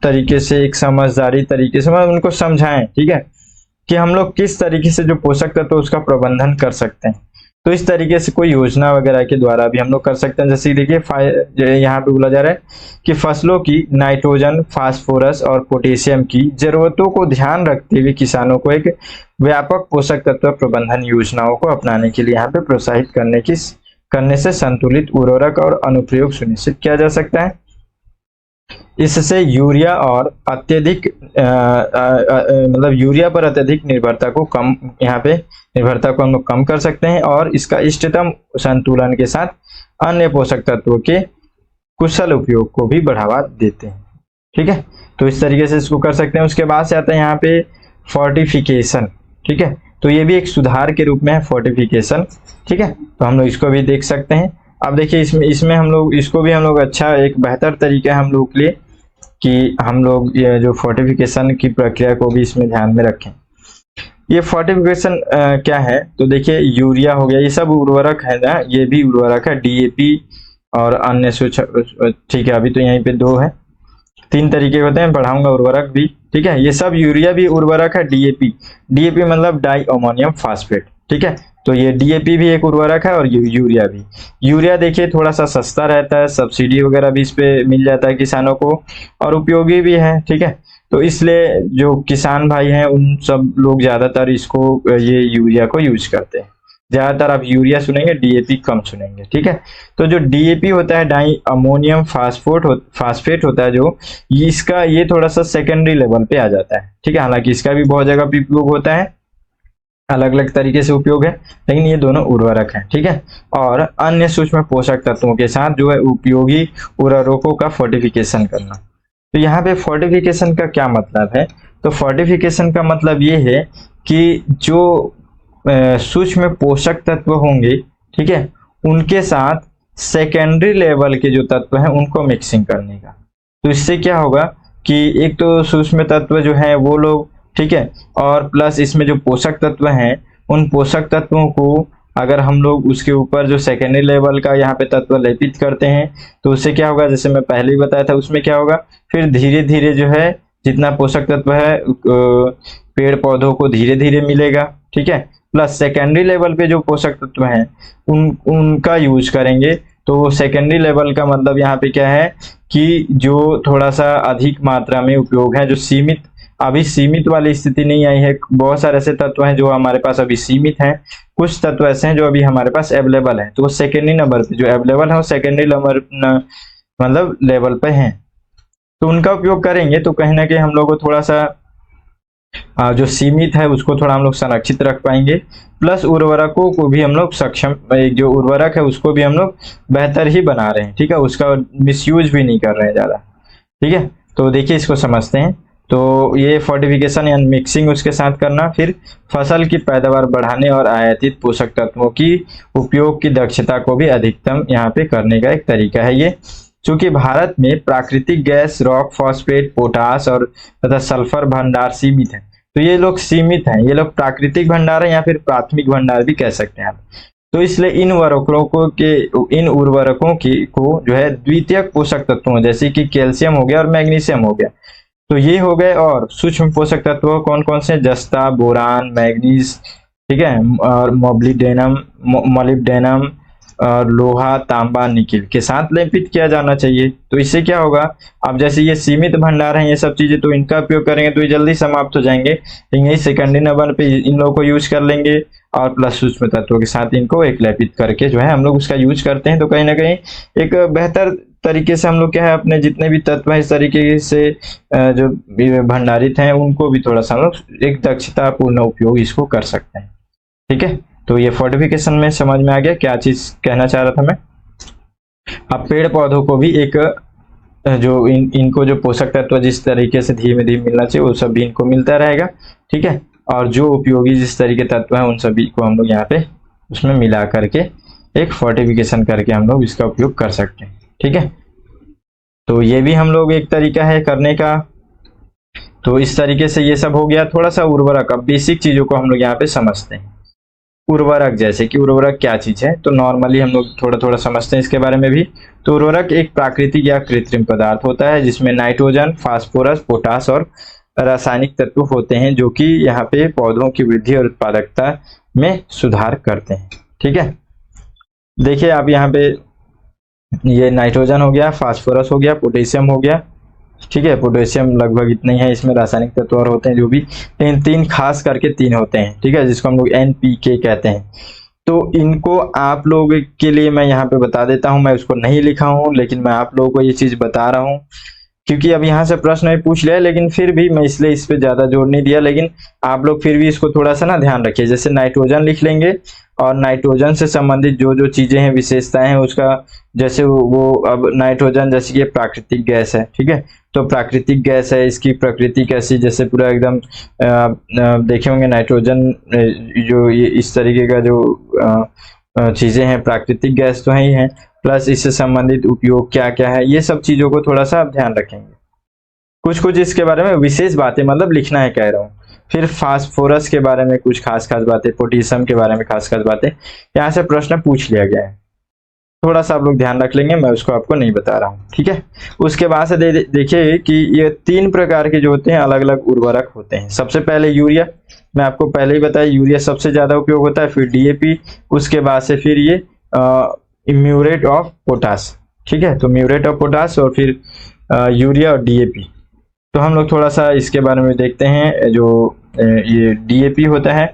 तरीके से, एक समझदारी तरीके से मतलब उनको समझाएं। ठीक है, कि हम लोग किस तरीके से जो पोषक तत्व उसका प्रबंधन कर सकते हैं। तो इस तरीके से कोई योजना वगैरह के द्वारा भी हम लोग कर सकते हैं। जैसे देखिए यहाँ पे बोला जा रहा है कि फसलों की नाइट्रोजन, फास्फोरस और पोटेशियम की जरूरतों को ध्यान रखते हुए किसानों को एक व्यापक पोषक तत्व प्रबंधन योजनाओं को अपनाने के लिए यहाँ पे प्रोत्साहित करने से संतुलित उर्वरक और अनुप्रयोग सुनिश्चित किया जा सकता है। इससे यूरिया और अत्यधिक मतलब यूरिया पर अत्यधिक निर्भरता को कम, यहाँ पे निर्भरता को हम लोग कम कर सकते हैं और इसका इष्टतम संतुलन के साथ अन्य पोषक तत्वों के कुशल उपयोग को भी बढ़ावा देते हैं। ठीक है, तो इस तरीके से इसको कर सकते हैं। उसके बाद से आता है यहाँ पे फोर्टिफिकेशन। ठीक है, तो ये भी एक सुधार के रूप में है फोर्टिफिकेशन। ठीक है, तो हम लोग इसको भी देख सकते हैं। अब देखिए इसमें हम लोग इसको भी हम लोग अच्छा एक बेहतर तरीका है हम लोग के लिए कि हम लोग ये जो फोर्टिफिकेशन की प्रक्रिया को भी इसमें ध्यान में रखें। ये फोर्टिफिकेशन क्या है, तो देखिए यूरिया हो गया, ये सब उर्वरक है ना, ये भी उर्वरक है, डीएपी और अन्य ठीक है, अभी तो यहीं पे 2 है, 3 तरीके होते हैं, पढ़ाऊंगा उर्वरक भी। ठीक है, ये सब यूरिया भी उर्वरक है, डीएपी मतलब डाई अमोनियम फास्फेट। ठीक है, तो ये डीएपी भी एक उर्वरक है और यूरिया भी। यूरिया देखिए थोड़ा सा सस्ता रहता है, सब्सिडी वगैरह भी इस पे मिल जाता है किसानों को और उपयोगी भी है। ठीक है, तो इसलिए जो किसान भाई हैं उन सब लोग ज्यादातर इसको ये यूरिया को यूज करते हैं। ज्यादातर आप यूरिया सुनेंगे, डीएपी कम सुनेंगे। ठीक है, तो जो डीएपी होता है डाई अमोनियम फास्फेट होता है जो, इसका ये थोड़ा सा सेकेंडरी लेवल पे आ जाता है। ठीक है, हालांकि इसका भी बहुत जगह पे उपयोग होता है, अलग अलग तरीके से उपयोग है, लेकिन ये दोनों उर्वरक हैं। ठीक है, और अन्य सूक्ष्म पोषक तत्वों के साथ जो है उपयोगी उर्वरकों का फोर्टिफिकेशन करना। तो यहाँ पे फोर्टिफिकेशन का क्या मतलब है, तो फोर्टिफिकेशन का मतलब ये है कि जो सूक्ष्म पोषक तत्व होंगे, ठीक है, उनके साथ सेकेंडरी लेवल के जो तत्व हैं उनको मिक्सिंग करने का। तो इससे क्या होगा कि एक तो सूक्ष्म तत्व जो है वो लोग, ठीक है, और प्लस इसमें जो पोषक तत्व हैं उन पोषक तत्वों को अगर हम लोग उसके ऊपर जो सेकेंडरी लेवल का यहाँ पे तत्व लेपित करते हैं तो उससे क्या होगा, जैसे मैं पहले ही बताया था, उसमें क्या होगा, फिर धीरे धीरे जो है जितना पोषक तत्व है पेड़ पौधों को धीरे धीरे मिलेगा। ठीक है, प्लस सेकेंडरी लेवल पे जो पोषक तत्व हैं उनका यूज करेंगे। तो सेकेंडरी लेवल का मतलब यहाँ पे क्या है कि जो थोड़ा सा अधिक मात्रा में उपयोग है, जो अभी सीमित वाली स्थिति नहीं आई है। बहुत सारे ऐसे तत्व हैं जो हमारे पास अभी सीमित हैं, कुछ तत्व ऐसे हैं जो अभी हमारे पास अवेलेबल हैं, तो वो सेकेंडरी नंबर पे जो अवेलेबल है वो सेकेंडरी नंबर मतलब लेवल पे हैं, तो उनका उपयोग करेंगे। तो कहीं ना कहीं हम लोग को थोड़ा सा जो सीमित है उसको थोड़ा हम लोग संरक्षित रख पाएंगे, प्लस उर्वरकों को भी हम लोग सक्षम, जो उर्वरक है उसको भी हम लोग बेहतर ही बना रहे हैं। ठीक है, उसका मिसयूज भी नहीं कर रहे हैं ज्यादा। ठीक है, तो देखिए इसको समझते हैं। तो ये फोर्टिफिकेशन या मिक्सिंग उसके साथ करना, फिर फसल की पैदावार बढ़ाने और आयातित पोषक तत्वों की उपयोग की दक्षता को भी अधिकतम यहाँ पे करने का एक तरीका है ये। चूंकि भारत में प्राकृतिक गैस, रॉक फॉस्फेट, पोटास और तथा सल्फर भंडार सीमित है, तो ये लोग सीमित हैं, ये लोग प्राकृतिक भंडार है या फिर प्राथमिक भंडार भी कह सकते हैं आप। तो इसलिए इन उर्वरकों को जो है द्वितीयक पोषक तत्वों जैसे कि कैल्शियम हो गया और मैग्नीशियम हो गया, तो ये हो गए। और सूक्ष्म पोषक तत्व कौन कौन से, जस्ता, बोरान, मैग्नीज, ठीक है, और मोलिब्डेनम, लोहा, तांबा, निकिल के साथ लेपित किया जाना चाहिए। तो इससे क्या होगा, अब जैसे ये सीमित भंडार हैं ये सब चीजें, तो इनका उपयोग करेंगे तो ये जल्दी समाप्त हो जाएंगे, लेकिन यही सेकेंडरी नंबर पे इन लोगों को यूज कर लेंगे और प्लस सूक्ष्म तत्वों के साथ इनको एक लेपित करके जो है हम लोग उसका यूज करते हैं। तो कहीं ना कहीं एक बेहतर तरीके से हम लोग क्या है अपने जितने भी तत्व हैं इस तरीके से जो भंडारित हैं उनको भी थोड़ा सा हम लोग एक दक्षतापूर्ण उपयोग इसको कर सकते हैं। ठीक है, तो ये फोर्टिफिकेशन में समझ में आ गया क्या चीज कहना चाह रहा था मैं। अब पेड़ पौधों को भी एक जो इनको जो पोषक तत्व जिस तरीके से धीमे धीमे मिलना चाहिए वो सब भी इनको मिलता रहेगा। ठीक है, और जो उपयोगी जिस तरीके तत्व है उन सभी को हम लोग यहाँ पे उसमें मिला करके एक फोर्टिफिकेशन करके हम लोग इसका उपयोग कर सकते हैं। ठीक है, तो ये भी हम लोग एक तरीका है करने का। तो इस तरीके से ये सब हो गया। थोड़ा सा उर्वरक, अब बेसिक चीजों को हम लोग यहाँ पे समझते हैं। उर्वरक, जैसे कि उर्वरक क्या चीज है, तो नॉर्मली हम लोग थोड़ा थोड़ा समझते हैं इसके बारे में भी। तो उर्वरक एक प्राकृतिक या कृत्रिम पदार्थ होता है जिसमें नाइट्रोजन, फास्फोरस, पोटास और रासायनिक तत्व होते हैं जो कि यहाँ पे पौधों की वृद्धि और उत्पादकता में सुधार करते हैं। ठीक है, देखिए आप यहाँ पे ये नाइट्रोजन हो गया, फास्फोरस हो गया, पोटेशियम हो गया। ठीक है, पोटेशियम लगभग इतना ही है, इसमें रासायनिक तत्व और होते हैं जो भी, लेकिन तीन खास करके तीन होते हैं। ठीक है, जिसको हम लोग NPK कहते हैं। तो इनको आप लोगों के लिए मैं यहाँ पे बता देता हूँ, मैं उसको नहीं लिखा हूँ लेकिन मैं आप लोगों को ये चीज बता रहा हूँ क्योंकि अब यहाँ से प्रश्न भी पूछ लिया, लेकिन फिर भी मैं इसलिए इस पे ज्यादा जोर नहीं दिया। लेकिन आप लोग फिर भी इसको थोड़ा सा ना ध्यान रखिए। जैसे नाइट्रोजन लिख लेंगे और नाइट्रोजन से संबंधित जो जो चीजें हैं, विशेषताएं हैं उसका, जैसे वो अब नाइट्रोजन जैसे कि प्राकृतिक गैस है। ठीक है, तो प्राकृतिक गैस है, इसकी प्रकृति कैसी, जैसे पूरा एकदम देखे होंगे नाइट्रोजन जो ये इस तरीके का जो चीजें हैं, प्राकृतिक गैस तो है ही है, प्लस इससे संबंधित उपयोग क्या क्या है, ये सब चीजों को थोड़ा सा आप ध्यान रखेंगे। कुछ कुछ इसके बारे में विशेष बातें मतलब लिखना है कह रहा हूँ। फिर फास्फोरस के बारे में कुछ खास खास बातें, पोटेशियम के बारे में खास खास बातें यहाँ से प्रश्न पूछ लिया गया है। थोड़ा सा आप लोग ध्यान रख लेंगे, मैं उसको आपको नहीं बता रहा हूँ। ठीक है, उसके बाद से देखिए कि ये तीन प्रकार के जो होते हैं अलग अलग उर्वरक होते हैं। सबसे पहले यूरिया, मैं आपको पहले ही बताया यूरिया सबसे ज्यादा उपयोग होता है, फिर DAP, उसके बाद से फिर ये म्यूरेट ऑफ पोटास। ठीक है, तो म्यूरेट ऑफ पोटास और फिर यूरिया और DAP। तो हम लोग थोड़ा सा इसके बारे में देखते हैं। जो ये DAP होता है,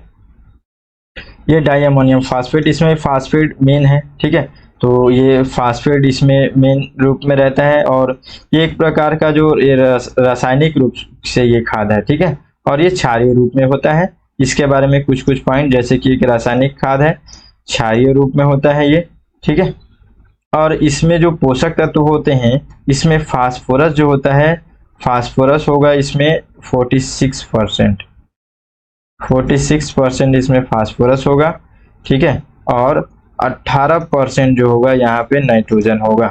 ये डाई अमोनियम फास्फेट, इसमें फास्फेट मेन है। ठीक है, तो ये फास्फेट इसमें मेन रूप में रहता है और ये एक प्रकार का जो रासायनिक रूप से ये खाद है। ठीक है, और ये क्षारीय रूप में होता है। इसके बारे में कुछ कुछ पॉइंट, जैसे कि एक रासायनिक खाद है, क्षारीय रूप में होता है ये। ठीक है, और इसमें जो पोषक तत्व होते हैं, इसमें फास्फोरस जो होता है, फास्फोरस होगा इसमें 46%, 46% इसमें फास्फोरस होगा। ठीक है, और 18% जो होगा यहाँ पे नाइट्रोजन होगा।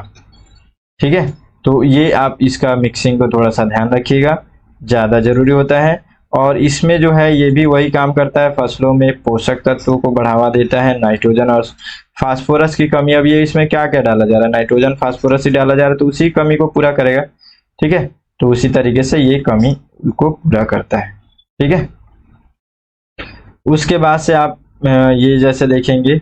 ठीक है, तो ये आप इसका मिक्सिंग को थोड़ा सा ध्यान रखिएगा, ज्यादा जरूरी होता है। और इसमें जो है ये भी वही काम करता है, फसलों में पोषक तत्वों को बढ़ावा देता है। नाइट्रोजन और फास्फोरस की कमी, अब ये इसमें क्या क्या डाला जा रहा है, नाइट्रोजन फास्फोरस ही डाला जा रहा है, तो उसी कमी को पूरा करेगा। ठीक है, तो उसी तरीके से ये कमी को पूरा करता है। ठीक है, उसके बाद से आप ये जैसे देखेंगे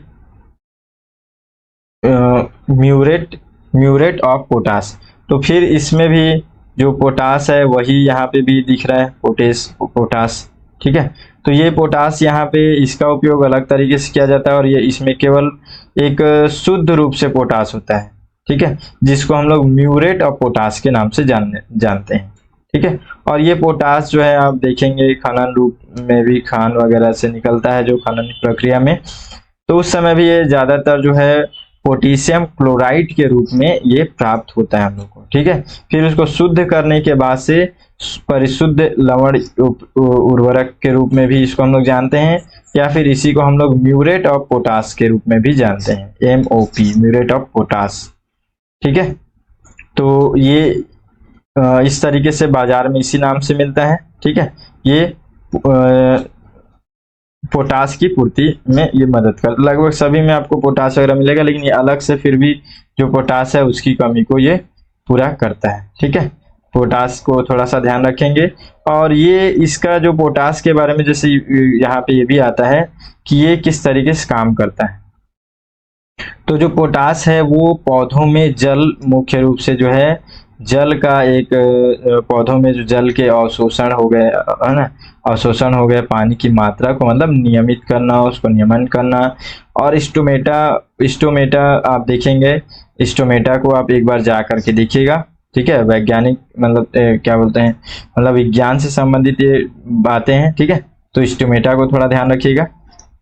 म्यूरेट ऑफ पोटास, तो फिर इसमें भी जो पोटास है वही यहाँ पे भी दिख रहा है, पोटास। ठीक है, तो ये पोटास यहाँ पे इसका उपयोग अलग तरीके से किया जाता है और ये इसमें केवल एक शुद्ध रूप से पोटास होता है। ठीक है, जिसको हम लोग म्यूरेट ऑफ पोटास के नाम से जानते हैं। ठीक है, और ये पोटास जो है आप देखेंगे खनन रूप में भी, खान वगैरह से निकलता है जो खनन प्रक्रिया में, तो उस समय भी ये ज्यादातर जो है पोटेशियम क्लोराइड के रूप में ये प्राप्त होता है हम लोग को। ठीक है, फिर उसको शुद्ध करने के बाद से परिशुद्ध लवण उर्वरक के रूप में भी इसको हम लोग जानते हैं, या फिर इसी को हम लोग म्यूरेट ऑफ पोटास के रूप में भी जानते हैं, MOP, म्यूरेट ऑफ पोटास। ठीक है, तो ये इस तरीके से बाजार में इसी नाम से मिलता है। ठीक है, ये पोटास की पूर्ति में ये मदद करता है। लगभग सभी में आपको पोटास वगैरह मिलेगा, लेकिन ये अलग से फिर भी जो पोटास है उसकी कमी को ये पूरा करता है। ठीक है, पोटास को थोड़ा सा ध्यान रखेंगे। और ये इसका जो पोटास के बारे में जैसे यहाँ पे ये भी आता है कि ये किस तरीके से काम करता है। तो जो पोटास है वो पौधों में जल, मुख्य रूप से जो है जल का एक पौधों में जो जल के अवशोषण हो गए है ना, अवशोषण हो गए, पानी की मात्रा को मतलब नियमित करना, उसको नियमन करना। और स्टोमेटा आप देखेंगे, स्टोमेटा को आप एक बार जा करके देखिएगा, ठीक है। वैज्ञानिक मतलब क्या बोलते हैं, मतलब विज्ञान से संबंधित ये बातें हैं, ठीक है। तो स्टोमेटा को थोड़ा ध्यान रखिएगा,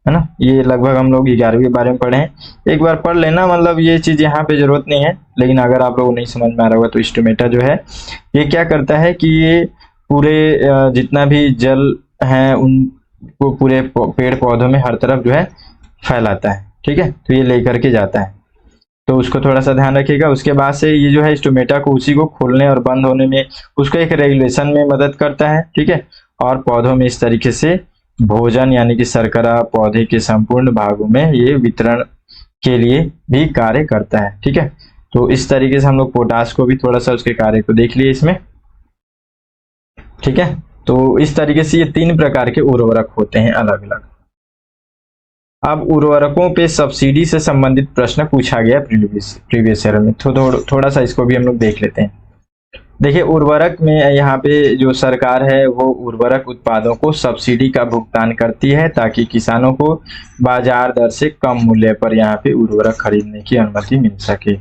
है ना। ये लगभग हम लोग 11वीं के बारे में पढ़े हैं, एक बार पढ़ लेना, मतलब ये चीज यहाँ पे जरूरत नहीं है। लेकिन अगर आप लोगों को नहीं समझ में आ रहा होगा तो स्टोमेटा जो है ये क्या करता है कि ये पूरे जितना भी जल है उनको पूरे पेड़ पौधों में हर तरफ जो है फैलाता है, ठीक है। तो ये लेकर के जाता है, तो उसको थोड़ा सा ध्यान रखिएगा। उसके बाद से ये जो है स्टोमेटा को उसी को खोलने और बंद होने में, उसको एक रेगुलेशन में मदद करता है, ठीक है। और पौधों में इस तरीके से भोजन यानी कि शर्करा पौधे के संपूर्ण भागों में ये वितरण के लिए भी कार्य करता है, ठीक है। तो इस तरीके से हम लोग पोटास को भी थोड़ा सा उसके कार्य को देख लिए इसमें, ठीक है। तो इस तरीके से ये 3 प्रकार के उर्वरक होते हैं अलग अलग। अब उर्वरकों पे सब्सिडी से संबंधित प्रश्न पूछा गया प्रीवियस ईयर में, तो थोड़ा सा इसको भी हम लोग देख लेते हैं। देखिए उर्वरक में यहाँ पे जो सरकार है वो उर्वरक उत्पादों को सब्सिडी का भुगतान करती है ताकि किसानों को बाजार दर से कम मूल्य पर यहाँ पे उर्वरक खरीदने की अनुमति मिल सके।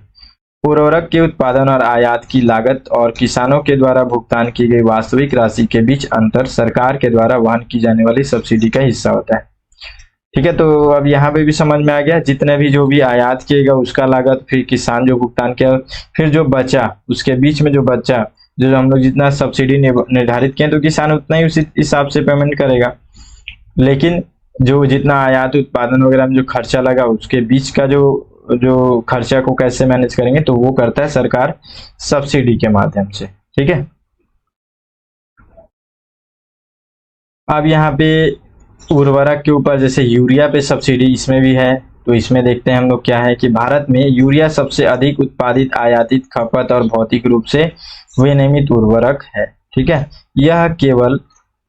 उर्वरक के उत्पादन और आयात की लागत और किसानों के द्वारा भुगतान की गई वास्तविक राशि के बीच अंतर सरकार के द्वारा वहन की जाने वाली सब्सिडी का हिस्सा होता है, ठीक है। तो अब यहाँ पे भी समझ में आ गया, जितने भी जो भी आयात किएगा उसका लागत, फिर किसान जो भुगतान किया, फिर जो बचा उसके बीच में जो बचा, जो हम लोग जितना सब्सिडी निर्धारित किए तो किसान उतना ही उसी हिसाब से पेमेंट करेगा। लेकिन जो जितना आयात उत्पादन वगैरह में जो खर्चा लगा उसके बीच का जो खर्चा को कैसे मैनेज करेंगे, तो वो करता है सरकार सब्सिडी के माध्यम से, ठीक है। अब यहाँ पे उर्वरक के ऊपर जैसे यूरिया पे सब्सिडी इसमें भी है, तो इसमें देखते हैं हम लोग क्या है कि भारत में यूरिया सबसे अधिक उत्पादित, आयातित, खपत और भौतिक रूप से विनियमित उर्वरक है, ठीक है। यह केवल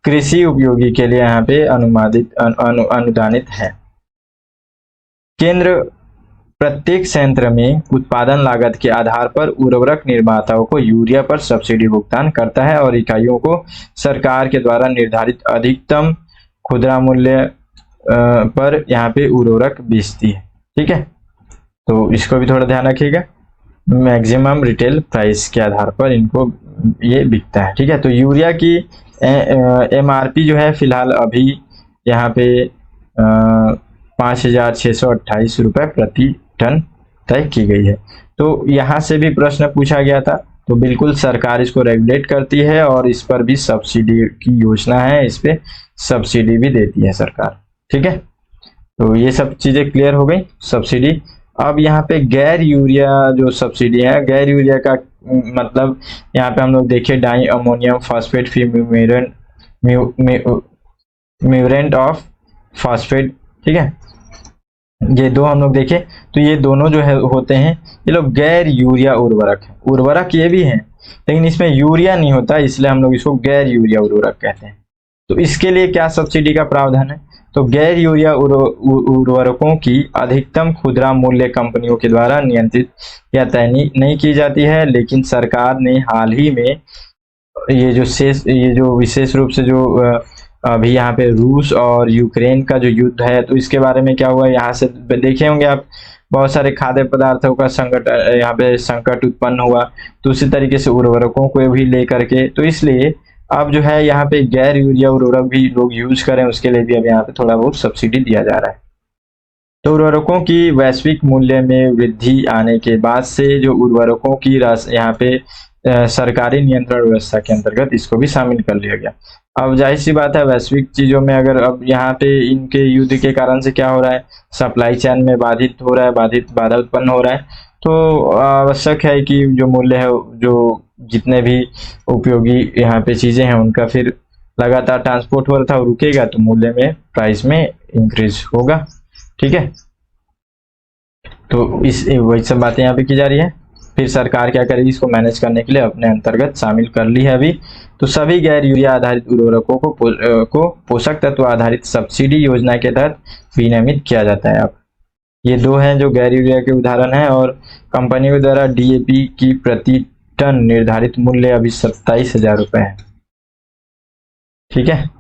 कृषि उपयोगी के लिए यहाँ पे अनुदानित है। केंद्र प्रत्येक संयंत्र में उत्पादन लागत के आधार पर उर्वरक निर्माताओं को यूरिया पर सब्सिडी भुगतान करता है और इकाइयों को सरकार के द्वारा निर्धारित अधिकतम खुदरा मूल्य पर यहाँ पे उर्वरक बेचती है, ठीक है। तो इसको भी थोड़ा ध्यान रखिएगा, मैक्सिमम रिटेल प्राइस के आधार पर इनको ये बिकता है, ठीक है। तो यूरिया की MRP जो है फिलहाल अभी यहाँ पे 5,628 रुपये प्रति टन तय की गई है। तो यहाँ से भी प्रश्न पूछा गया था, तो बिल्कुल सरकार इसको रेगुलेट करती है और इस पर भी सब्सिडी की योजना है, इस पे सब्सिडी भी देती है सरकार, ठीक है। तो ये सब चीजें क्लियर हो गई सब्सिडी। अब यहाँ पे गैर यूरिया जो सब्सिडी है, गैर यूरिया का मतलब यहाँ पे हम लोग देखें di ammonium phosphate muriate of phosphate, ठीक है। ये दो हम लोग देखें तो ये दोनों जो है होते हैं, ये लोग गैर यूरिया उर्वरक है। उर्वरक ये भी है लेकिन इसमें यूरिया नहीं होता, इसलिए हम लोग इसको गैर यूरिया उर्वरक कहते हैं। तो इसके लिए क्या सब्सिडी का प्रावधान है, तो गैर यूरिया उर्वरकों की अधिकतम खुदरा मूल्य कंपनियों के द्वारा नियंत्रित या तय नहीं की जाती है, लेकिन सरकार ने हाल ही में ये जो विशेष रूप से जो अभी यहाँ पे रूस और यूक्रेन का जो युद्ध है, तो इसके बारे में क्या हुआ, यहाँ से देखे होंगे आप, बहुत सारे खाद्य पदार्थों का यहाँ पे संकट उत्पन्न हुआ, तो उसी तरीके से उर्वरकों को भी लेकर के, तो इसलिए अब जो है यहाँ पे गैर यूरिया उर्वरक भी लोग यूज करें, उसके लिए भी अब यहाँ पे थोड़ा बहुत सब्सिडी दिया जा रहा है। तो उर्वरकों की वैश्विक मूल्य में वृद्धि आने के बाद से जो उर्वरकों की यहाँ पे सरकारी नियंत्रण व्यवस्था के अंतर्गत इसको भी शामिल कर लिया गया। अब जाहिर सी बात है वैश्विक चीजों में अगर अब यहाँ पे इनके युद्ध के कारण से क्या हो रहा है, सप्लाई चेन में बाधित हो रहा है, बाधा उत्पन्न हो रहा है, तो आवश्यक है कि जो मूल्य है, जो जितने भी उपयोगी यहाँ पे चीजें हैं उनका फिर लगातार ट्रांसपोर्ट हो रहा था, रुकेगा तो मूल्य में प्राइस में इंक्रीज होगा, ठीक है। तो वही सब बातें यहाँ पे की जा रही है। फिर सरकार क्या करेगी, इसको मैनेज करने के लिए अपने अंतर्गत शामिल कर ली है अभी। तो सभी गैर यूरिया आधारित उर्वरकों को पोषक तत्व आधारित सब्सिडी योजना के तहत विनियमित किया जाता है अब, ये दो हैं जो गैर यूरिया के उदाहरण हैं। और कंपनियों द्वारा डीएपी की प्रति टन निर्धारित मूल्य अभी 27,000 रुपये है। ठीक है,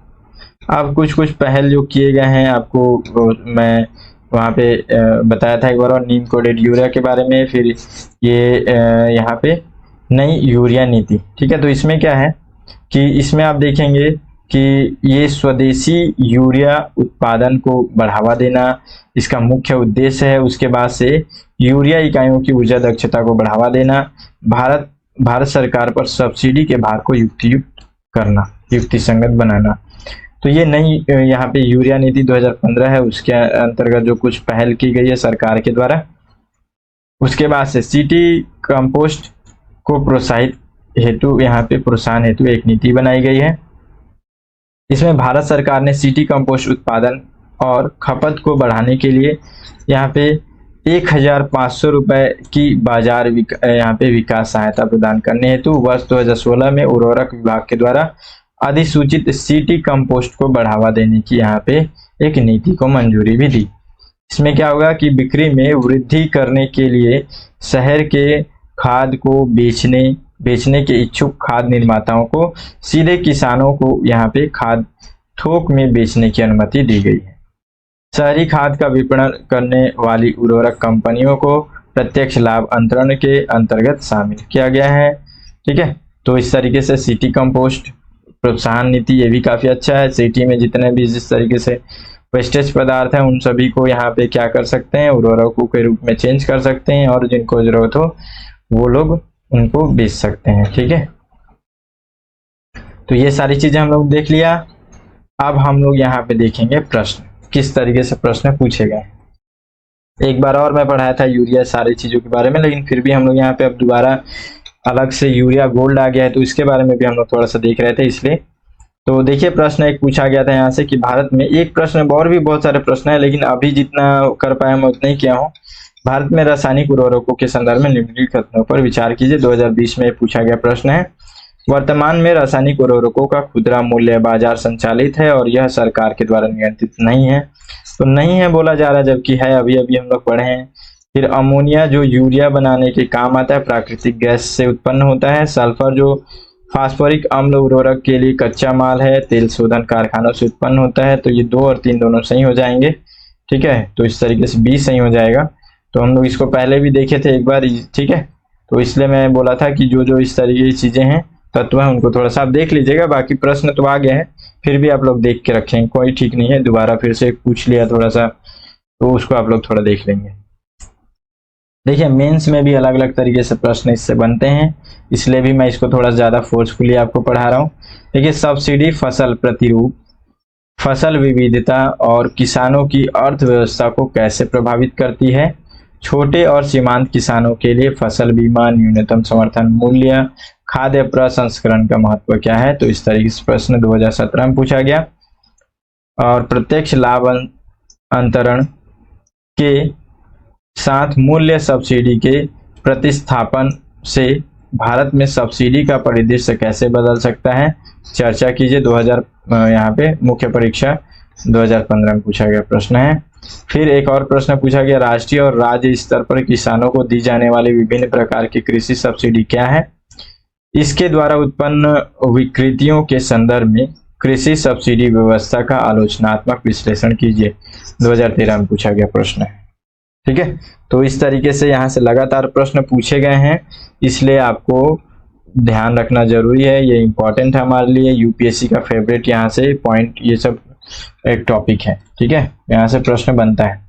अब कुछ कुछ पहल जो किए गए हैं आपको मैं वहाँ पे बताया था एक बार, और नीम कोडेड यूरिया के बारे में, फिर ये यहाँ पे नई यूरिया नीति। ठीक है, तो इसमें क्या है कि इसमें आप देखेंगे कि ये स्वदेशी यूरिया उत्पादन को बढ़ावा देना इसका मुख्य उद्देश्य है। उसके बाद से यूरिया इकाइयों की ऊर्जा दक्षता को बढ़ावा देना, भारत सरकार पर सब्सिडी के भार को युक्तियुक्त करना, युक्ति संगत बनाना। तो ये नई यहाँ पे यूरिया नीति 2015 है, उसके अंतर्गत जो कुछ पहल की गई है सरकार के द्वारा। उसके बाद से सिटी कंपोस्ट को प्रोत्साहित हेतु यहाँ पे प्रोत्साहन हेतु एक नीति बनाई गई है। इसमें भारत सरकार ने सिटी कंपोस्ट उत्पादन और खपत को बढ़ाने के लिए यहाँ पे 1,500 रुपए की बाजार यहाँ पे विकास सहायता प्रदान करने हेतु वर्ष 2016 में उर्वरक विभाग के द्वारा अधिसूचित सिटी कंपोस्ट को बढ़ावा देने की यहाँ पे एक नीति को मंजूरी भी दी। इसमें क्या होगा कि बिक्री में वृद्धि करने के लिए शहर के खाद को बेचने के इच्छुक खाद निर्माताओं को सीधे किसानों को यहाँ पे खाद थोक में बेचने की अनुमति दी गई है। शहरी खाद का विपणन करने वाली उर्वरक कंपनियों को प्रत्यक्ष लाभ अंतरण के अंतर्गत शामिल किया गया है। ठीक है, तो इस तरीके से सिटी कंपोस्ट प्रोत्साहन नीति ये भी काफी अच्छा है। सिटी में जितने भी जिस तरीके से वेस्टेज पदार्थ हैं उन सभी को यहाँ पे क्या कर सकते हैं, उर्वरकों के रूप में चेंज कर सकते हैं, और जिनको जरूरत हो वो लोग उनको बेच सकते हैं। ठीक है, तो ये सारी चीजें हम लोग देख लिया। अब हम लोग यहाँ पे देखेंगे प्रश्न, किस तरीके से प्रश्न पूछे गए। एक बार और मैं पढ़ाया था यूरिया सारी चीजों के बारे में, लेकिन फिर भी हम लोग यहाँ पे अब दोबारा अलग से यूरिया गोल्ड आ गया है तो इसके बारे में भी हम लोग थोड़ा सा देख रहे थे इसलिए। तो देखिए प्रश्न एक पूछा गया था यहाँ से कि भारत में, एक प्रश्न और भी बहुत सारे प्रश्न है लेकिन अभी जितना कर पाया मैं उतना ही किया हूँ। भारत में रासायनिक उर्वरकों के संदर्भ में निम्नलिखित कथनों पर विचार कीजिए। 2020 में पूछा गया प्रश्न है, वर्तमान में रासायनिक उर्वरकों का खुदरा मूल्य बाजार संचालित है और यह सरकार के द्वारा नियंत्रित नहीं है। तो नहीं है बोला जा रहा है, जबकि है, अभी अभी हम लोग पढ़े हैं। फिर अमोनिया जो यूरिया बनाने के काम आता है, प्राकृतिक गैस से उत्पन्न होता है। सल्फर जो फास्फोरिक अम्ल उर्वरक के लिए कच्चा माल है, तेल शोधन कारखानों से उत्पन्न होता है। तो ये 2 और 3 दोनों सही हो जाएंगे। ठीक है, तो इस तरीके से 20 सही हो जाएगा। तो हम लोग इसको पहले भी देखे थे एक बार। ठीक है, तो इसलिए मैं बोला था कि जो जो इस तरीके की चीजें हैं, तत्व है, उनको थोड़ा सा आप देख लीजिएगा। बाकी प्रश्न तो आ गए हैं, फिर भी आप लोग देख के रखें, कोई ठीक नहीं है। दोबारा फिर से पूछ लिया थोड़ा सा, तो उसको आप लोग थोड़ा देख लेंगे। देखिए मेंस में भी अलग अलग तरीके से प्रश्न इससे बनते हैं, इसलिए भी मैं इसको थोड़ा ज्यादा फोर्सफुली आपको पढ़ा रहा हूँ। देखिए सब्सिडी फसल प्रतिरूप, फसल विविधता और किसानों की अर्थव्यवस्था को कैसे प्रभावित करती है। छोटे और सीमांत किसानों के लिए फसल बीमा, न्यूनतम समर्थन मूल्य, खाद्य प्रसंस्करण का महत्व क्या है। तो इस तरीके से प्रश्न 2017 में पूछा गया। और प्रत्यक्ष लाभ अंतरण के साथ मूल्य सब्सिडी के प्रतिस्थापन से भारत में सब्सिडी का परिदृश्य कैसे बदल सकता है, चर्चा कीजिए। 2000 यहाँ पे मुख्य परीक्षा 2015 में पूछा गया प्रश्न है। फिर एक और प्रश्न पूछा गया, राष्ट्रीय और राज्य स्तर पर किसानों को दी जाने वाली विभिन्न प्रकार की कृषि सब्सिडी क्या है, इसके द्वारा उत्पन्न विकृतियों के संदर्भ में कृषि सब्सिडी व्यवस्था का आलोचनात्मक विश्लेषण कीजिए। 2013 में पूछा गया प्रश्न है। ठीक है, तो इस तरीके से यहाँ से लगातार प्रश्न पूछे गए हैं, इसलिए आपको ध्यान रखना जरूरी है। ये इंपॉर्टेंट है हमारे लिए, यूपीएससी का फेवरेट यहाँ से पॉइंट ये सब एक टॉपिक है। ठीक है, यहाँ से प्रश्न बनता है।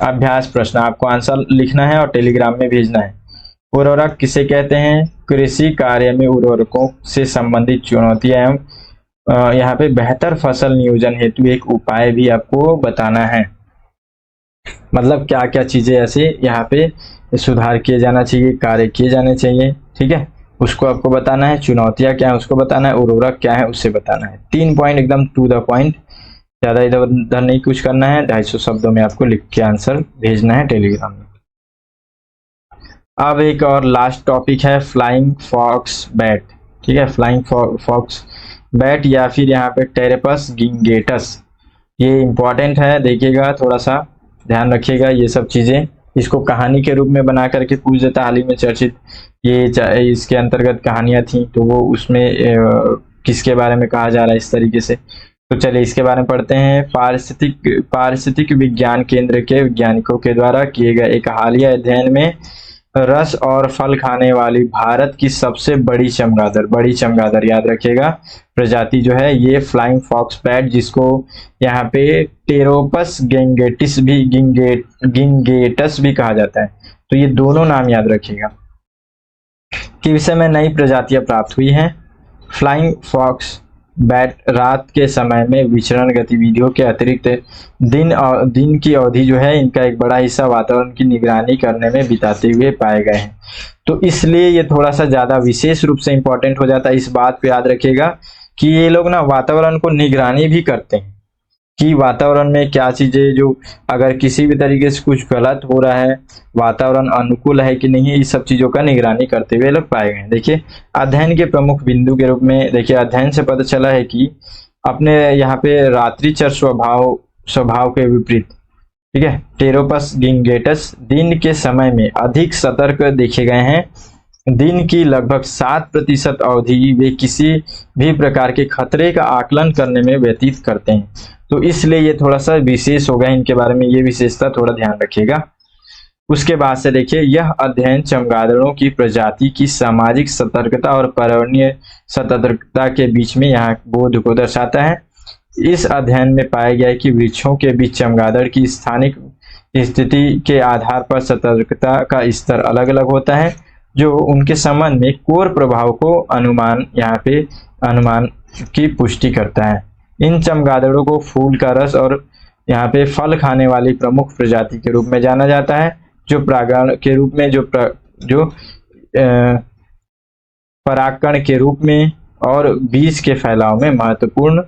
अभ्यास प्रश्न, आपको आंसर लिखना है और टेलीग्राम में भेजना है। उर्वरक किसे कहते हैं, कृषि कार्य में उर्वरकों से संबंधित चुनौतियां एवं यहाँ पे बेहतर फसल नियोजन हेतु एक उपाय भी आपको बताना है। मतलब क्या क्या चीजें ऐसे यहाँ पे सुधार किए जाना चाहिए, कार्य किए जाने चाहिए। ठीक है, उसको आपको बताना है। चुनौतियां क्या है उसको बताना है, उर्वरक क्या है उससे बताना है। 3 पॉइंट एकदम टू द पॉइंट, ज्यादा इधर उधर नहीं कुछ करना है। 250 शब्दों में आपको लिख के आंसर भेजना है टेलीग्राम में। अब एक और लास्ट टॉपिक है फ्लाइंग फॉक्स बैट। ठीक है, फ्लाइंग फॉक्स बैट या फिर यहाँ पे टेरेपस गिंगेटस, ये इंपॉर्टेंट है, देखिएगा थोड़ा सा ध्यान रखिएगा ये सब चीजें। इसको कहानी के रूप में बना करके पूछ देता। हाल ही में चर्चित ये इसके अंतर्गत कहानियां थी, तो वो उसमें किसके बारे में कहा जा रहा है इस तरीके से। तो चलिए इसके बारे में पढ़ते हैं। पारिस्थितिक विज्ञान केंद्र के वैज्ञानिकों के द्वारा किए गए एक हालिया अध्ययन में रस और फल खाने वाली भारत की सबसे बड़ी चमगादड़ याद रखिएगा प्रजाति जो है ये फ्लाइंग फॉक्स बैट, जिसको यहाँ पे टेरोपस गिंगेटस भी कहा जाता है। तो ये दोनों नाम याद रखिएगा। किस समय नई प्रजातियां प्राप्त हुई हैं? फ्लाइंग फॉक्स बैट रात के समय में विचरण गतिविधियों के अतिरिक्त दिन की अवधि जो है इनका एक बड़ा हिस्सा वातावरण की निगरानी करने में बिताते हुए पाए गए हैं। तो इसलिए ये थोड़ा सा ज्यादा विशेष रूप से इंपॉर्टेंट हो जाता है। इस बात पे याद रखिएगा कि ये लोग ना वातावरण को निगरानी भी करते हैं कि वातावरण में क्या चीजें, जो अगर किसी भी तरीके से कुछ गलत हो रहा है, वातावरण अनुकूल है कि नहीं, इस सब चीजों का निगरानी करते हुए लोग पाए गए। देखिए अध्ययन के प्रमुख बिंदु के रूप में, देखिए अध्ययन से पता चला है कि अपने यहाँ पे रात्रिचर स्वभाव के विपरीत, ठीक है, टेरोपस गिंगेटस दिन के समय में अधिक सतर्क देखे गए हैं। दिन की लगभग 7% अवधि वे किसी भी प्रकार के खतरे का आकलन करने में व्यतीत करते हैं। तो इसलिए ये थोड़ा सा विशेष होगा, इनके बारे में ये विशेषता थोड़ा ध्यान रखिएगा। उसके बाद से देखिए यह अध्ययन चमगादड़ों की प्रजाति की सामाजिक सतर्कता और पर्यावरणीय सतर्कता के बीच में यहाँ बोध को दर्शाता है। इस अध्ययन में पाया गया कि वृक्षों के बीच चमगादड़ की स्थानिक स्थिति के आधार पर सतर्कता का स्तर अलग अलग होता है, जो उनके संबंध में कोर प्रभाव को अनुमान की पुष्टि करता है। इन चमगादड़ों को फूल का रस और यहाँ पे फल खाने वाली प्रमुख प्रजाति के रूप में जाना जाता है, जो परागण के रूप में परागकण के रूप में और बीज के फैलाव में महत्वपूर्ण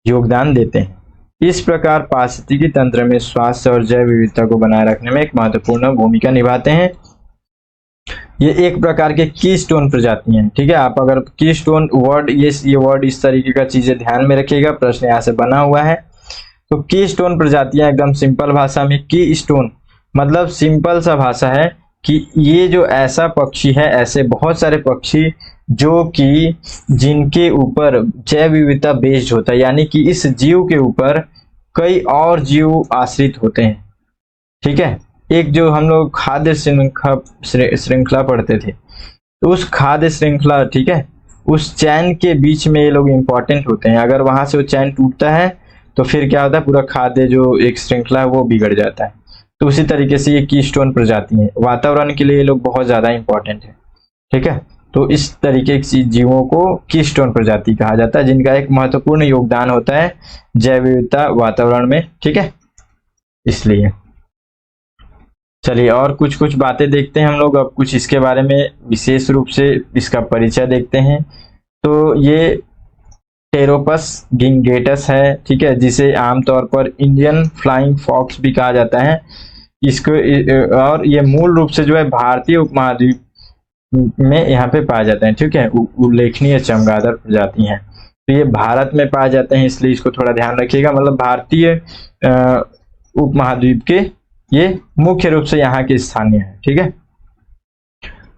योगदान देते हैं। इस प्रकार पारिस्थितिकी तंत्र में स्वास्थ्य और जैव विविधता को बनाए रखने में एक महत्वपूर्ण भूमिका निभाते हैं। ये एक प्रकार के कीस्टोन प्रजाति हैं, ठीक है। आप अगर कीस्टोन वर्ड, ये वर्ड इस तरीके का चीजें ध्यान में रखिएगा, प्रश्न यहाँ से बना हुआ है। तो कीस्टोन प्रजातियां एकदम सिंपल भाषा में, कीस्टोन मतलब सिंपल सा भाषा है कि ये जो ऐसा पक्षी है, ऐसे बहुत सारे पक्षी जो कि जिनके ऊपर जैव विविधता बेस्ड होता है, यानी कि इस जीव के ऊपर कई और जीव आश्रित होते हैं, ठीक है। एक जो हम लोग खाद्य श्रृंखला पढ़ते थे, तो उस खाद्य श्रृंखला, ठीक है, उस चैन के बीच में ये लोग इंपॉर्टेंट होते हैं। अगर वहां से वो चैन टूटता है तो फिर क्या होता है, पूरा खाद्य जो एक श्रृंखला है वो बिगड़ जाता है। तो उसी तरीके से ये कीस्टोन प्रजाति है, वातावरण के लिए ये लोग बहुत ज्यादा इंपॉर्टेंट है, ठीक है। तो इस तरीके के जीवों को कीस्टोन प्रजाति कहा जाता है, जिनका एक महत्वपूर्ण योगदान होता है जैव विविधता वातावरण में, ठीक है। इसलिए चलिए और कुछ बातें देखते हैं हम लोग अब, कुछ इसके बारे में विशेष रूप से इसका परिचय देखते हैं। तो ये टेरोपस गिंगेटस है, ठीक है, जिसे आमतौर पर इंडियन फ्लाइंग फॉक्स भी कहा जाता है। इसको और ये मूल रूप से जो है भारतीय उपमहाद्वीप में यहाँ पे पाए जाते हैं, ठीक है। उल्लेखनीय चमगादड़ प्रजाति हैं, तो ये भारत में पाए जाते हैं, इसलिए इसको थोड़ा ध्यान रखिएगा। मतलब भारतीय उपमहाद्वीप के ये मुख्य रूप से यहाँ के स्थानीय है, ठीक है।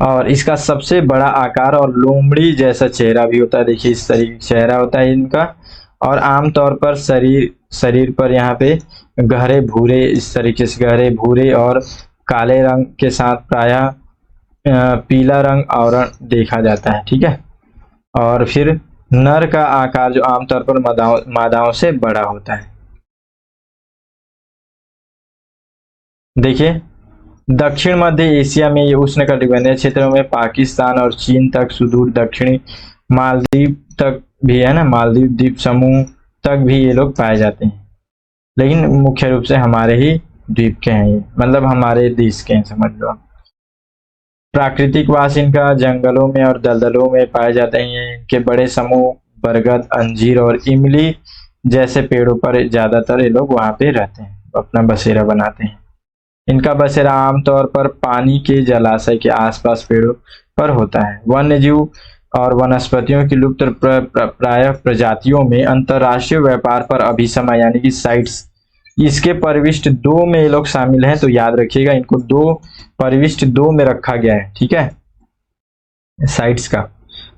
और इसका सबसे बड़ा आकार और लोमड़ी जैसा चेहरा भी होता है, देखिए इस तरीके चेहरा होता है इनका। और आमतौर पर शरीर पर यहाँ पे गहरे भूरे, इस तरीके से गहरे भूरे और काले रंग के साथ प्रायः पीला रंग आवरण देखा जाता है, ठीक है। और फिर नर का आकार जो आमतौर पर मादाओं से बड़ा होता है। देखिए दक्षिण मध्य एशिया में ये उष्णकटिबंधीय क्षेत्रों में पाकिस्तान और चीन तक, सुदूर दक्षिणी मालदीव तक भी है ना, मालदीव द्वीप समूह तक भी ये लोग पाए जाते हैं, लेकिन मुख्य रूप से हमारे ही द्वीप के हैं ये, मतलब हमारे देश के हैं, समझ लो। प्राकृतिक वास इनका जंगलों में और दलदलों में पाए जाते हैं। इनके बड़े समूह बरगद, अंजीर और इमली जैसे पेड़ों पर ज्यादातर ये लोग वहां पे रहते हैं, अपना बसेरा बनाते हैं। इनका बसेरा आमतौर पर पानी के जलाशय के आसपास पेड़ों पर होता है। वन्यजीव और वनस्पतियों की लुप्त प्राय प्रजातियों में अंतरराष्ट्रीय व्यापार पर अभिसमय यानी कि साइट्स इसके परिविष्ट 2 में ये लोग शामिल हैं, तो याद रखिएगा इनको परिविष्ट 2 में रखा गया है, ठीक है, साइट्स का।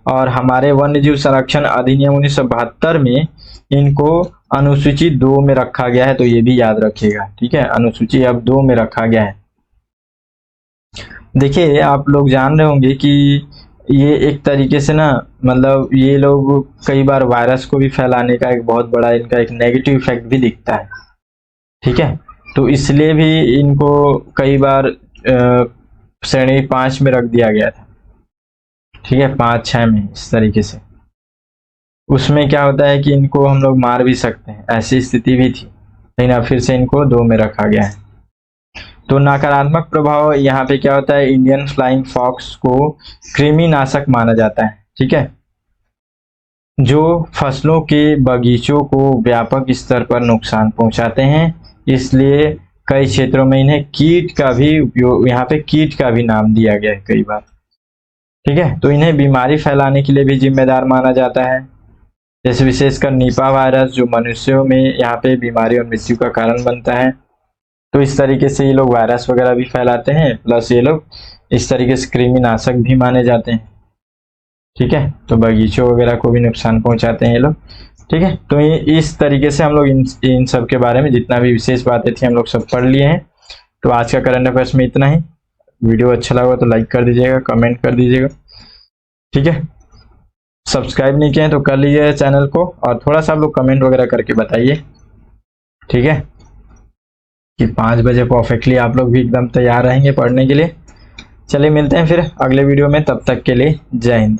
और हमारे वन्य जीव संरक्षण अधिनियम 1972 में इनको अनुसूची 2 में रखा गया है, तो ये भी याद रखिएगा, ठीक है, अनुसूची अब 2 में रखा गया है। देखिए आप लोग जान रहे होंगे कि ये एक तरीके से ना, मतलब ये लोग कई बार वायरस को भी फैलाने का एक बहुत बड़ा इनका एक नेगेटिव इफेक्ट भी दिखता है, ठीक है, तो इसलिए भी इनको कई बार श्रेणी 5 में रख दिया गया था, ठीक है, 5-6 में इस तरीके से। उसमें क्या होता है कि इनको हम लोग मार भी सकते हैं, ऐसी स्थिति भी थी, लेकिन अब फिर से इनको 2 में रखा गया है। तो नकारात्मक प्रभाव यहाँ पे क्या होता है, इंडियन फ्लाइंग फॉक्स को कृमिनाशक माना जाता है, ठीक है, जो फसलों के बगीचों को व्यापक स्तर पर नुकसान पहुंचाते हैं, इसलिए कई क्षेत्रों में इन्हें कीट का भी उपयोग, यहाँ पे कीट का भी नाम दिया गया है कई बार, ठीक है। तो इन्हें बीमारी फैलाने के लिए भी जिम्मेदार माना जाता है, जैसे विशेषकर निपा वायरस जो मनुष्यों में यहाँ पे बीमारी और मृत्यु का कारण बनता है। तो इस तरीके से ये लोग वायरस वगैरह भी फैलाते हैं, प्लस ये लोग इस तरीके से कृमिनाशक भी माने जाते हैं, ठीक है, तो बगीचों वगैरह को भी नुकसान पहुंचाते हैं ये लोग, ठीक है। तो इस तरीके से हम लोग इन सब के बारे में जितना भी विशेष बातें थी हम लोग सब पढ़ लिए हैं। तो आज का करंट अफेयर्स में इतना ही। वीडियो अच्छा लगा तो लाइक कर दीजिएगा, कमेंट कर दीजिएगा, ठीक है। सब्सक्राइब नहीं किए हैं तो कर लीजिए चैनल को, और थोड़ा सा आप लोग कमेंट वगैरह करके बताइए, ठीक है, कि 5 बजे परफेक्टली आप लोग भी एकदम तैयार रहेंगे पढ़ने के लिए। चलिए मिलते हैं फिर अगले वीडियो में, तब तक के लिए जय हिंद।